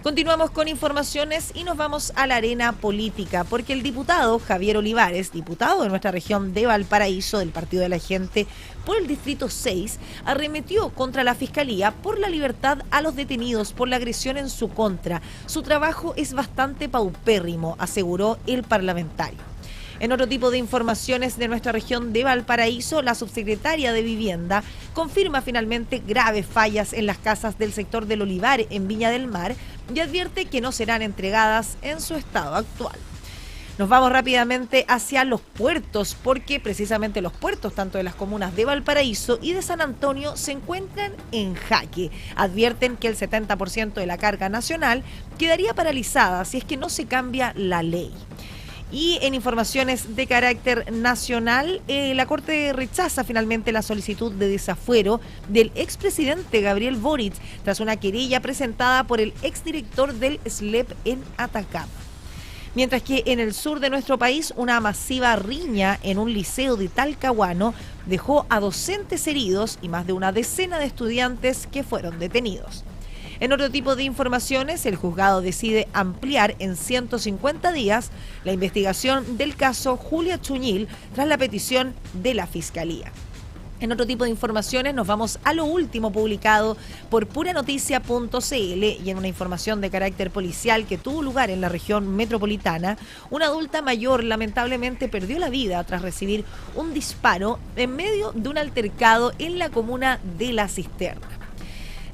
Continuamos con informaciones y nos vamos a la arena política, porque el diputado Javier Olivares, diputado de nuestra región de Valparaíso del Partido de la Gente por el Distrito 6, arremetió contra la Fiscalía por la libertad a los detenidos por la agresión en su contra. Su trabajo es bastante paupérrimo, aseguró el parlamentario. En otro tipo de informaciones de nuestra región de Valparaíso, la subsecretaria de Vivienda confirma finalmente graves fallas en las casas del sector del Olivar en Viña del Mar y advierte que no serán entregadas en su estado actual. Nos vamos rápidamente hacia los puertos, porque precisamente los puertos, tanto de las comunas de Valparaíso y de San Antonio, se encuentran en jaque. Advierten que el 70% de la carga nacional quedaría paralizada si es que no se cambia la ley. Y en informaciones de carácter nacional, la Corte rechaza finalmente la solicitud de desafuero del expresidente Gabriel Boric tras una querella presentada por el exdirector del SLEP en Atacama. Mientras que en el sur de nuestro país, una masiva riña en un liceo de Talcahuano dejó a docentes heridos y más de una decena de estudiantes que fueron detenidos. En otro tipo de informaciones, el juzgado decide ampliar en 150 días la investigación del caso Julia Chuñil tras la petición de la Fiscalía. En otro tipo de informaciones nos vamos a lo último publicado por puranoticias.cl y en una información de carácter policial que tuvo lugar en la región metropolitana, una adulta mayor lamentablemente perdió la vida tras recibir un disparo en medio de un altercado en la comuna de La Cisterna.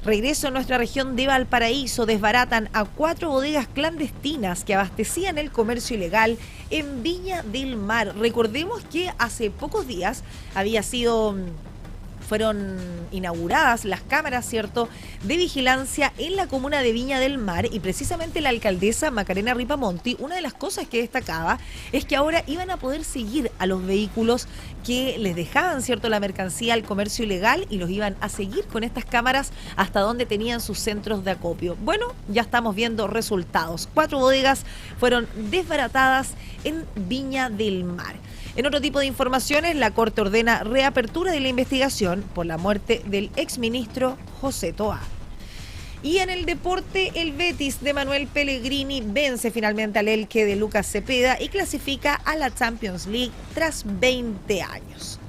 Regreso a nuestra región de Valparaíso, desbaratan a 4 bodegas clandestinas que abastecían el comercio ilegal en Viña del Mar. Recordemos que hace pocos días fueron inauguradas las cámaras, ¿cierto?, de vigilancia en la comuna de Viña del Mar, y precisamente la alcaldesa Macarena Ripamonti, una de las cosas que destacaba es que ahora iban a poder seguir a los vehículos que les dejaban, ¿cierto?, la mercancía al comercio ilegal, y los iban a seguir con estas cámaras hasta donde tenían sus centros de acopio. Bueno, ya estamos viendo resultados. 4 bodegas fueron desbaratadas en Viña del Mar. En otro tipo de informaciones, la Corte ordena reapertura de la investigación por la muerte del exministro José Toá. Y en el deporte, el Betis de Manuel Pellegrini vence finalmente al Elche de Lucas Cepeda y clasifica a la Champions League tras 20 años.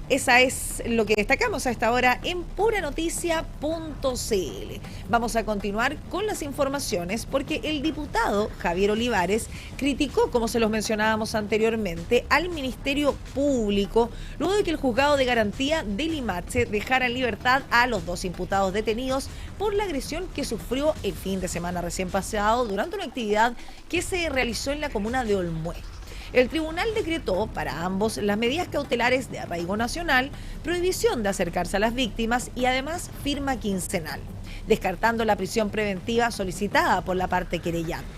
Esa es lo que destacamos a esta hora en puranoticias.cl. Vamos a continuar con las informaciones porque el diputado Javier Olivares criticó, como se los mencionábamos anteriormente, al Ministerio Público luego de que el juzgado de garantía de Limache dejara en libertad a los 2 imputados detenidos por la agresión que sufrió el fin de semana recién pasado durante una actividad que se realizó en la comuna de Olmué. El tribunal decretó para ambos las medidas cautelares de arraigo nacional, prohibición de acercarse a las víctimas y además firma quincenal, descartando la prisión preventiva solicitada por la parte querellante.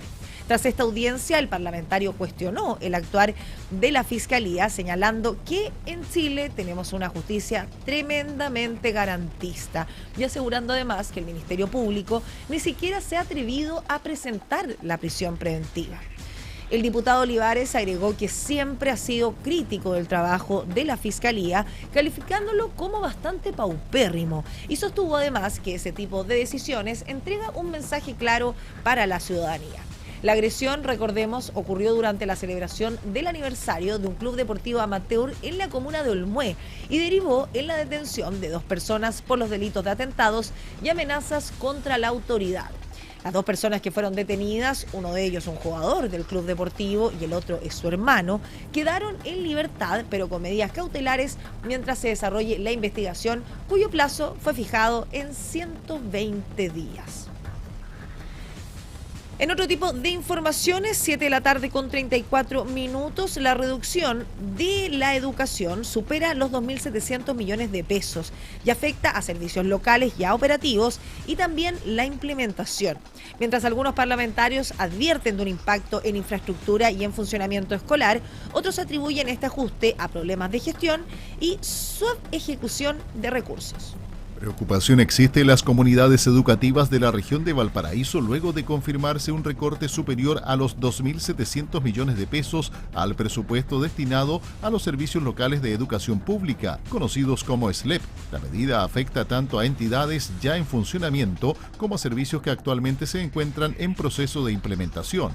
Tras esta audiencia, el parlamentario cuestionó el actuar de la Fiscalía, señalando que en Chile tenemos una justicia tremendamente garantista y asegurando además que el Ministerio Público ni siquiera se ha atrevido a presentar la prisión preventiva. El diputado Olivares agregó que siempre ha sido crítico del trabajo de la Fiscalía, calificándolo como bastante paupérrimo, y sostuvo además que ese tipo de decisiones entrega un mensaje claro para la ciudadanía. La agresión, recordemos, ocurrió durante la celebración del aniversario de un club deportivo amateur en la comuna de Olmué y derivó en la detención de 2 personas por los delitos de atentados y amenazas contra la autoridad. Las 2 personas que fueron detenidas, uno de ellos un jugador del club deportivo y el otro es su hermano, quedaron en libertad, pero con medidas cautelares mientras se desarrolle la investigación, cuyo plazo fue fijado en 120 días. En otro tipo de informaciones, 7 de la tarde con 34 minutos, la reducción de la educación supera los 2.700 millones de pesos y afecta a servicios locales ya operativos y también la implementación. Mientras algunos parlamentarios advierten de un impacto en infraestructura y en funcionamiento escolar, otros atribuyen este ajuste a problemas de gestión y subejecución de recursos. Preocupación existe en las comunidades educativas de la región de Valparaíso luego de confirmarse un recorte superior a los 2.700 millones de pesos al presupuesto destinado a los servicios locales de educación pública, conocidos como SLEP. La medida afecta tanto a entidades ya en funcionamiento como a servicios que actualmente se encuentran en proceso de implementación.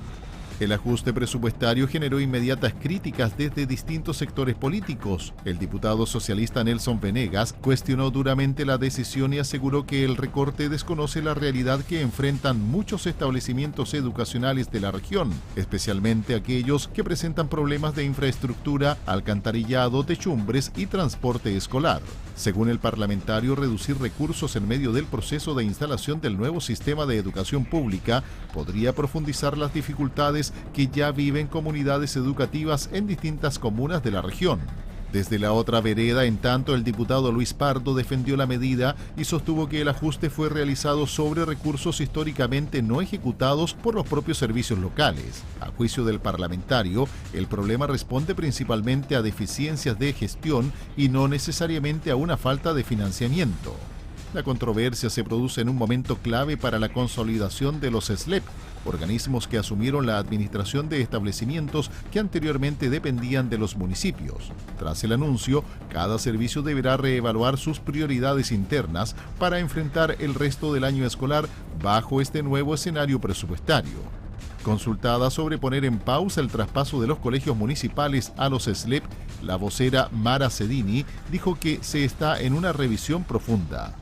El ajuste presupuestario generó inmediatas críticas desde distintos sectores políticos. El diputado socialista Nelson Venegas cuestionó duramente la decisión y aseguró que el recorte desconoce la realidad que enfrentan muchos establecimientos educacionales de la región, especialmente aquellos que presentan problemas de infraestructura, alcantarillado, techumbres y transporte escolar. Según el parlamentario, reducir recursos en medio del proceso de instalación del nuevo sistema de educación pública podría profundizar las dificultades que ya viven comunidades educativas en distintas comunas de la región. Desde la otra vereda, en tanto, el diputado Luis Pardo defendió la medida y sostuvo que el ajuste fue realizado sobre recursos históricamente no ejecutados por los propios servicios locales. A juicio del parlamentario, el problema responde principalmente a deficiencias de gestión y no necesariamente a una falta de financiamiento. La controversia se produce en un momento clave para la consolidación de los SLEP, organismos que asumieron la administración de establecimientos que anteriormente dependían de los municipios. Tras el anuncio, cada servicio deberá reevaluar sus prioridades internas para enfrentar el resto del año escolar bajo este nuevo escenario presupuestario. Consultada sobre poner en pausa el traspaso de los colegios municipales a los SLEP, la vocera Mara Cedini dijo que se está en una revisión profunda.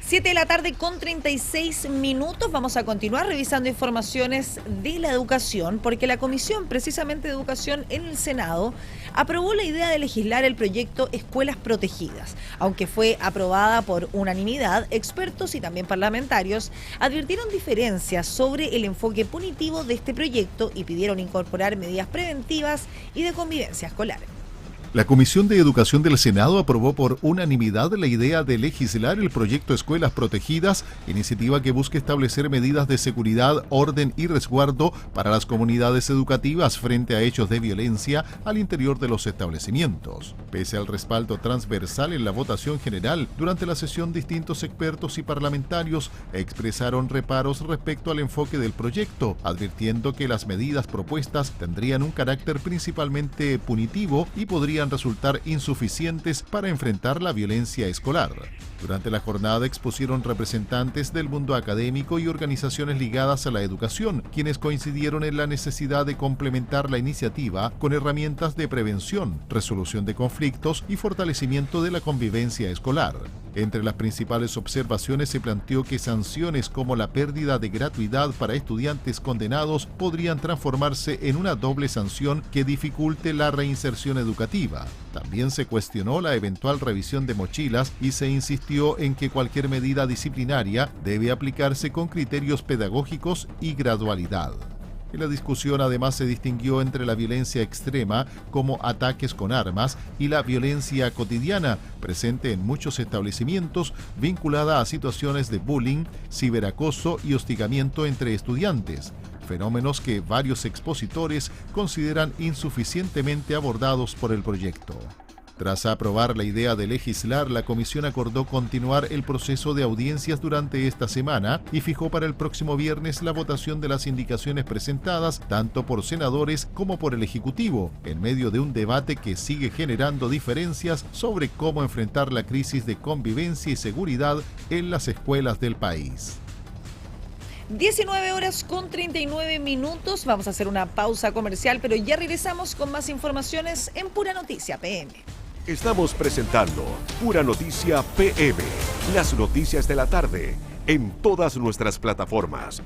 7 de la tarde con 36 minutos. Vamos a continuar revisando informaciones de la educación, porque la Comisión precisamente de Educación en el Senado aprobó la idea de legislar el proyecto Escuelas Protegidas. Aunque fue aprobada por unanimidad, expertos y también parlamentarios advirtieron diferencias sobre el enfoque punitivo de este proyecto y pidieron incorporar medidas preventivas y de convivencia escolar. La Comisión de Educación del Senado aprobó por unanimidad la idea de legislar el proyecto Escuelas Protegidas, iniciativa que busca establecer medidas de seguridad, orden y resguardo para las comunidades educativas frente a hechos de violencia al interior de los establecimientos. Pese al respaldo transversal en la votación general, durante la sesión distintos expertos y parlamentarios expresaron reparos respecto al enfoque del proyecto, advirtiendo que las medidas propuestas tendrían un carácter principalmente punitivo y podrían resultar insuficientes para enfrentar la violencia escolar. Durante la jornada expusieron representantes del mundo académico y organizaciones ligadas a la educación, quienes coincidieron en la necesidad de complementar la iniciativa con herramientas de prevención, resolución de conflictos y fortalecimiento de la convivencia escolar. Entre las principales observaciones se planteó que sanciones como la pérdida de gratuidad para estudiantes condenados podrían transformarse en una doble sanción que dificulte la reinserción educativa. También se cuestionó la eventual revisión de mochilas y se insistió en que cualquier medida disciplinaria debe aplicarse con criterios pedagógicos y gradualidad. En la discusión además se distinguió entre la violencia extrema, como ataques con armas, y la violencia cotidiana, presente en muchos establecimientos, vinculada a situaciones de bullying, ciberacoso y hostigamiento entre estudiantes, fenómenos que varios expositores consideran insuficientemente abordados por el proyecto. Tras aprobar la idea de legislar, la comisión acordó continuar el proceso de audiencias durante esta semana y fijó para el próximo viernes la votación de las indicaciones presentadas tanto por senadores como por el Ejecutivo, en medio de un debate que sigue generando diferencias sobre cómo enfrentar la crisis de convivencia y seguridad en las escuelas del país. 19:39. Vamos a hacer una pausa comercial, pero ya regresamos con más informaciones en Pura Noticia PM. Estamos presentando Pura Noticia PM, las noticias de la tarde, en todas nuestras plataformas.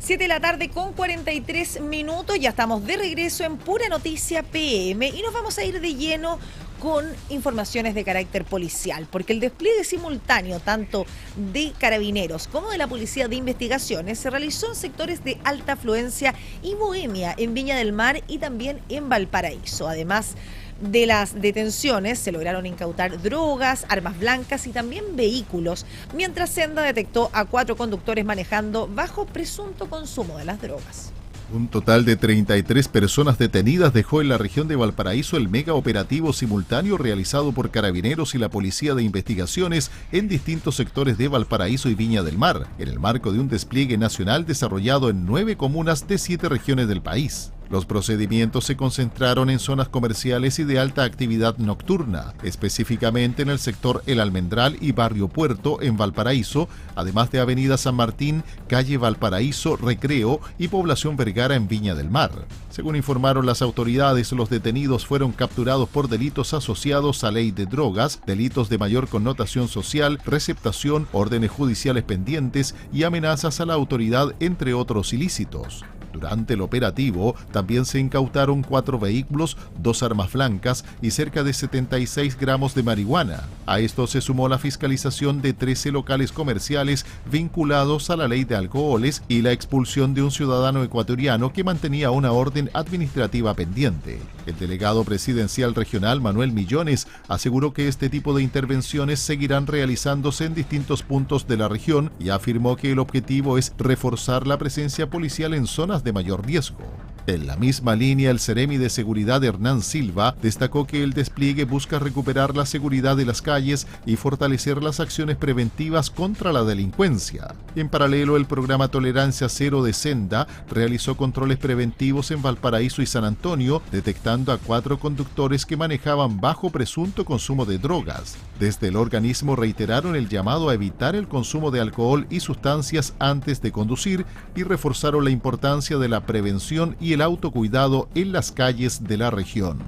7:43. Ya estamos de regreso en Pura Noticia PM y nos vamos a ir de lleno con informaciones de carácter policial, porque el despliegue simultáneo tanto de carabineros como de la Policía de Investigaciones se realizó en sectores de alta afluencia y bohemia en Viña del Mar y también en Valparaíso. Además de las detenciones, se lograron incautar drogas, armas blancas y también vehículos, mientras Senda detectó a 4 conductores manejando bajo presunto consumo de las drogas. Un total de 33 personas detenidas dejó en la región de Valparaíso el mega operativo simultáneo realizado por Carabineros y la Policía de Investigaciones en distintos sectores de Valparaíso y Viña del Mar, en el marco de un despliegue nacional desarrollado en 9 comunas de 7 regiones del país. Los procedimientos se concentraron en zonas comerciales y de alta actividad nocturna, específicamente en el sector El Almendral y Barrio Puerto en Valparaíso, además de Avenida San Martín, Calle Valparaíso, Recreo y Población Vergara en Viña del Mar. Según informaron las autoridades, los detenidos fueron capturados por delitos asociados a ley de drogas, delitos de mayor connotación social, receptación, órdenes judiciales pendientes y amenazas a la autoridad, entre otros ilícitos. Durante el operativo también se incautaron 4 vehículos, 2 armas blancas y cerca de 76 gramos de marihuana. A esto se sumó la fiscalización de 13 locales comerciales vinculados a la ley de alcoholes y la expulsión de un ciudadano ecuatoriano que mantenía una orden administrativa pendiente. El delegado presidencial regional, Manuel Millones, aseguró que este tipo de intervenciones seguirán realizándose en distintos puntos de la región y afirmó que el objetivo es reforzar la presencia policial en zonas de mayor riesgo. En la misma línea, el Seremi de Seguridad Hernán Silva destacó que el despliegue busca recuperar la seguridad de las calles y fortalecer las acciones preventivas contra la delincuencia. En paralelo, el programa Tolerancia Cero de Senda realizó controles preventivos en Valparaíso y San Antonio, detectando a 4 conductores que manejaban bajo presunto consumo de drogas. Desde el organismo reiteraron el llamado a evitar el consumo de alcohol y sustancias antes de conducir y reforzaron la importancia de la prevención y el autocuidado en las calles de la región.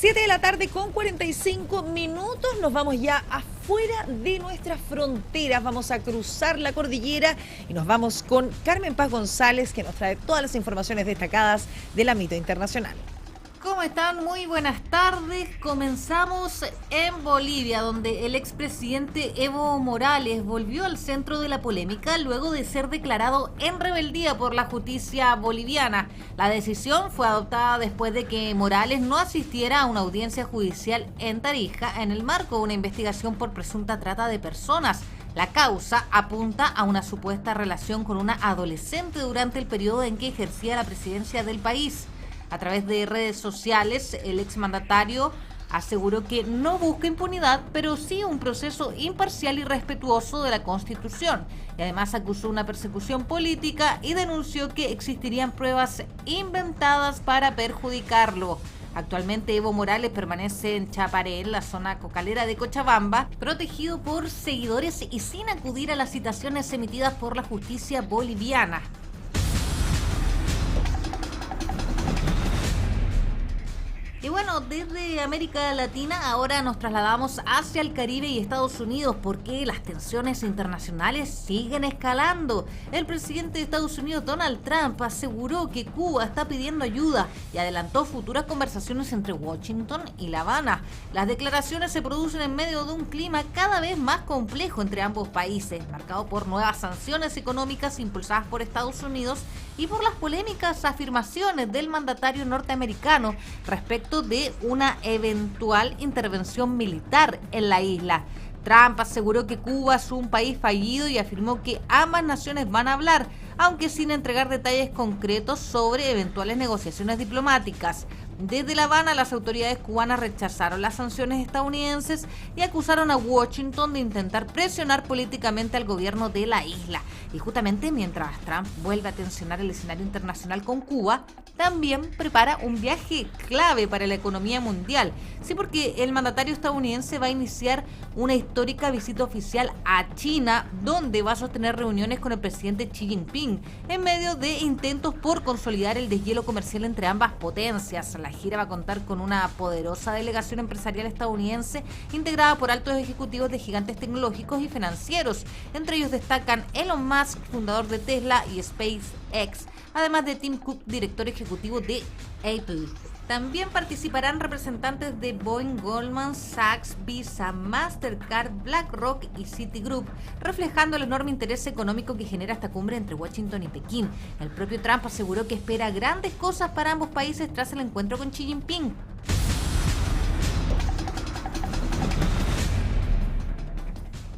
7:45. Nos vamos ya afuera de nuestras fronteras. Vamos a cruzar la cordillera y nos vamos con Carmen Paz González, que nos trae todas las informaciones destacadas del ámbito internacional. ¿Cómo están? Muy buenas tardes. Comenzamos en Bolivia, donde el expresidente Evo Morales volvió al centro de la polémica luego de ser declarado en rebeldía por la justicia boliviana. La decisión fue adoptada después de que Morales no asistiera a una audiencia judicial en Tarija en el marco de una investigación por presunta trata de personas. La causa apunta a una supuesta relación con una adolescente durante el periodo en que ejercía la presidencia del país. A través de redes sociales, el exmandatario aseguró que no busca impunidad, pero sí un proceso imparcial y respetuoso de la Constitución. Y además acusó una persecución política y denunció que existirían pruebas inventadas para perjudicarlo. Actualmente Evo Morales permanece en Chaparé, en la zona cocalera de Cochabamba, protegido por seguidores y sin acudir a las citaciones emitidas por la justicia boliviana. Y bueno, desde América Latina ahora nos trasladamos hacia el Caribe y Estados Unidos porque las tensiones internacionales siguen escalando. El presidente de Estados Unidos, Donald Trump, aseguró que Cuba está pidiendo ayuda y adelantó futuras conversaciones entre Washington y La Habana. Las declaraciones se producen en medio de un clima cada vez más complejo entre ambos países, marcado por nuevas sanciones económicas impulsadas por Estados Unidos y por las polémicas afirmaciones del mandatario norteamericano respecto de una eventual intervención militar en la isla. Trump aseguró que Cuba es un país fallido y afirmó que ambas naciones van a hablar, aunque sin entregar detalles concretos sobre eventuales negociaciones diplomáticas. Desde La Habana, las autoridades cubanas rechazaron las sanciones estadounidenses y acusaron a Washington de intentar presionar políticamente al gobierno de la isla. Y justamente mientras Trump vuelve a tensionar el escenario internacional con Cuba, también prepara un viaje clave para la economía mundial. Sí, porque el mandatario estadounidense va a iniciar una histórica visita oficial a China, donde va a sostener reuniones con el presidente Xi Jinping, en medio de intentos por consolidar el deshielo comercial entre ambas potencias. La gira va a contar con una poderosa delegación empresarial estadounidense integrada por altos ejecutivos de gigantes tecnológicos y financieros. Entre ellos destacan Elon Musk, fundador de Tesla y SpaceX, además de Tim Cook, director ejecutivo de Apple. También participarán representantes de Boeing, Goldman Sachs, Visa, Mastercard, BlackRock y Citigroup, reflejando el enorme interés económico que genera esta cumbre entre Washington y Pekín. El propio Trump aseguró que espera grandes cosas para ambos países tras el encuentro con Xi Jinping.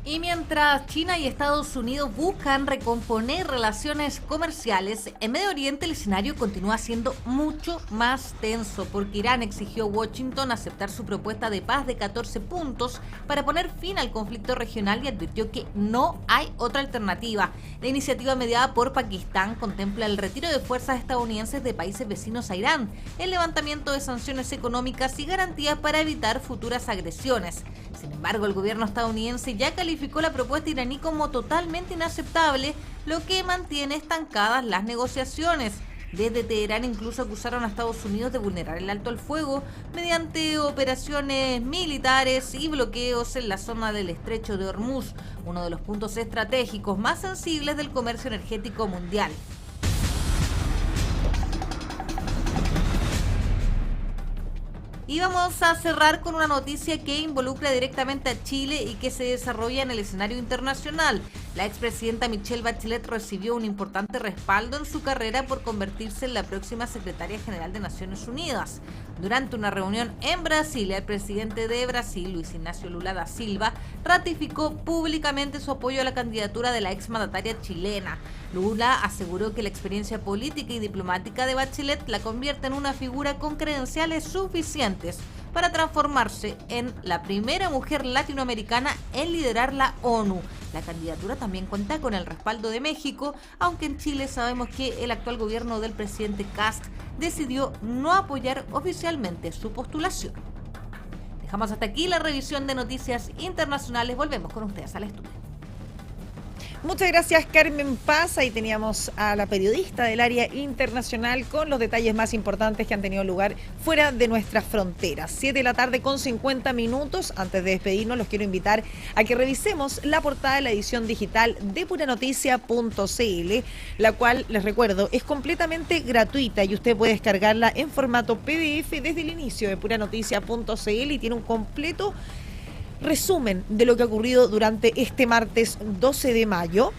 Y mientras China y Estados Unidos buscan recomponer relaciones comerciales, en Medio Oriente el escenario continúa siendo mucho más tenso, porque Irán exigió a Washington aceptar su propuesta de paz de 14 puntos para poner fin al conflicto regional y advirtió que no hay otra alternativa. La iniciativa mediada por Pakistán contempla el retiro de fuerzas estadounidenses de países vecinos a Irán, el levantamiento de sanciones económicas y garantías para evitar futuras agresiones. Sin embargo, el gobierno estadounidense ya calificó la propuesta iraní como totalmente inaceptable, lo que mantiene estancadas las negociaciones. Desde Teherán incluso acusaron a Estados Unidos de vulnerar el alto al fuego mediante operaciones militares y bloqueos en la zona del Estrecho de Hormuz, uno de los puntos estratégicos más sensibles del comercio energético mundial. Y vamos a cerrar con una noticia que involucra directamente a Chile y que se desarrolla en el escenario internacional. La expresidenta Michelle Bachelet recibió un importante respaldo en su carrera por convertirse en la próxima secretaria general de Naciones Unidas. Durante una reunión en Brasil, el presidente de Brasil, Luis Ignacio Lula da Silva, ratificó públicamente su apoyo a la candidatura de la exmandataria chilena. Lula aseguró que la experiencia política y diplomática de Bachelet la convierte en una figura con credenciales suficientes para transformarse en la primera mujer latinoamericana en liderar la ONU. La candidatura también cuenta con el respaldo de México, aunque en Chile sabemos que el actual gobierno del presidente Kast decidió no apoyar oficialmente su postulación. Dejamos hasta aquí la revisión de noticias internacionales. Volvemos con ustedes al estudio. Muchas gracias, Carmen Paz. Ahí teníamos a la periodista del área internacional con los detalles más importantes que han tenido lugar fuera de nuestras fronteras. 7 de la tarde con 50 minutos. Antes de despedirnos, los quiero invitar a que revisemos la portada de la edición digital de puranoticia.cl, la cual, les recuerdo, es completamente gratuita y usted puede descargarla en formato PDF desde el inicio de puranoticia.cl y tiene un completo resumen de lo que ha ocurrido durante este martes 12 de mayo,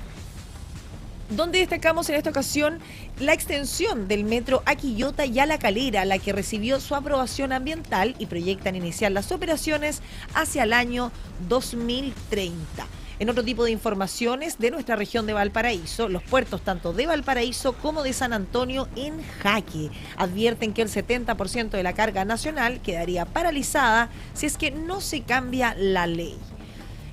donde destacamos en esta ocasión la extensión del metro a Quillota y a La Calera, la que recibió su aprobación ambiental y proyectan iniciar las operaciones hacia el año 2030. En otro tipo de informaciones de nuestra región de Valparaíso, los puertos tanto de Valparaíso como de San Antonio en jaque. Advierten que el 70% de la carga nacional quedaría paralizada si es que no se cambia la ley.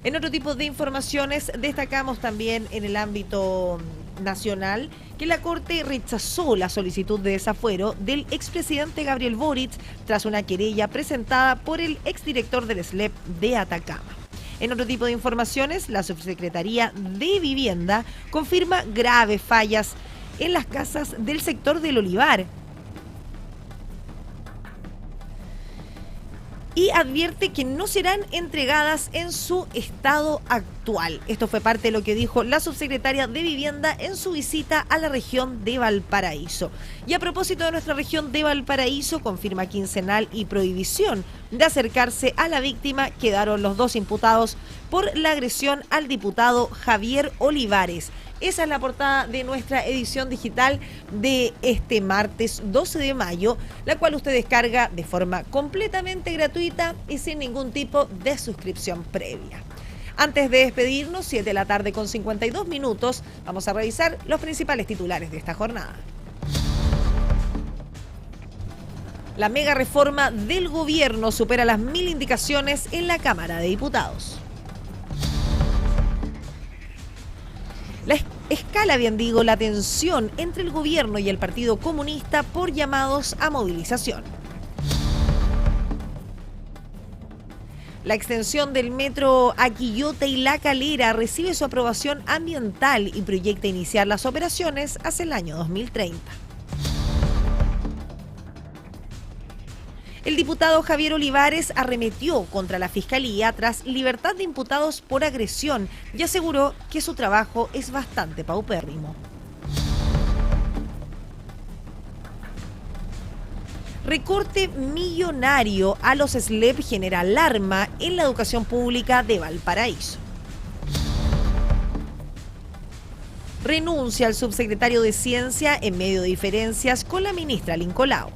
En otro tipo de informaciones destacamos también en el ámbito nacional que la Corte rechazó la solicitud de desafuero del expresidente Gabriel Boric tras una querella presentada por el exdirector del SLEP de Atacama. En otro tipo de informaciones, la Subsecretaría de Vivienda confirma graves fallas en las casas del sector del Olivar y advierte que no serán entregadas en su estado actual. Esto fue parte de lo que dijo la subsecretaria de Vivienda en su visita a la región de Valparaíso. Y a propósito de nuestra región de Valparaíso, confirma quincenal y prohibición de acercarse a la víctima. Quedaron los dos imputados por la agresión al diputado Javier Olivares. Esa es la portada de nuestra edición digital de este martes 12 de mayo, la cual usted descarga de forma completamente gratuita y sin ningún tipo de suscripción previa. Antes de despedirnos, 7 de la tarde con 52 minutos, vamos a revisar los principales titulares de esta jornada. La mega reforma del gobierno supera las 1000 indicaciones en la Cámara de Diputados. Escala la tensión entre el gobierno y el Partido Comunista por llamados a movilización. La extensión del metro a Quillota y La Calera recibe su aprobación ambiental y proyecta iniciar las operaciones hacia el año 2030. El diputado Javier Olivares arremetió contra la Fiscalía tras libertad de imputados por agresión y aseguró que su trabajo es bastante paupérrimo. Recorte millonario a los SLEP genera alarma en la educación pública de Valparaíso. Renuncia al subsecretario de Ciencia en medio de diferencias con la ministra Lincolao.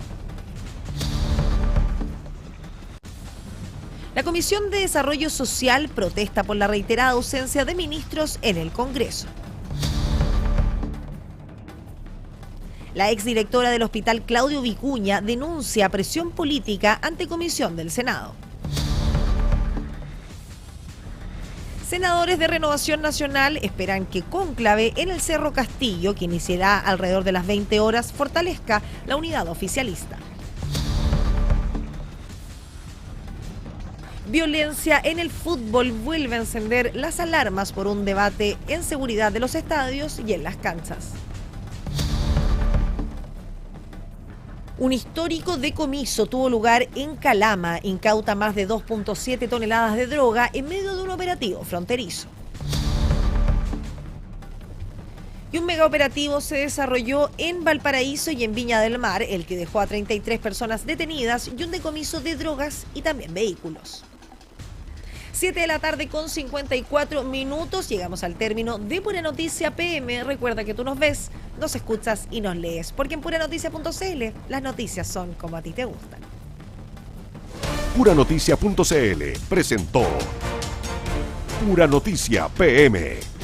La Comisión de Desarrollo Social protesta por la reiterada ausencia de ministros en el Congreso. La exdirectora del Hospital Claudio Vicuña denuncia presión política ante comisión del Senado. Senadores de Renovación Nacional esperan que cónclave en el Cerro Castillo, que iniciará alrededor de las 20 horas, fortalezca la unidad oficialista. Violencia en el fútbol vuelve a encender las alarmas por un debate en seguridad de los estadios y en las canchas. Un histórico decomiso tuvo lugar en Calama, incauta más de 2.7 toneladas de droga en medio de un operativo fronterizo. Y un megaoperativo se desarrolló en Valparaíso y en Viña del Mar, el que dejó a 33 personas detenidas y un decomiso de drogas y también vehículos. 7 de la tarde con 54 minutos, llegamos al término de Pura Noticia PM. Recuerda que tú nos ves, nos escuchas y nos lees, porque en puranoticia.cl las noticias son como a ti te gustan. Puranoticia.cl presentó Pura Noticia PM.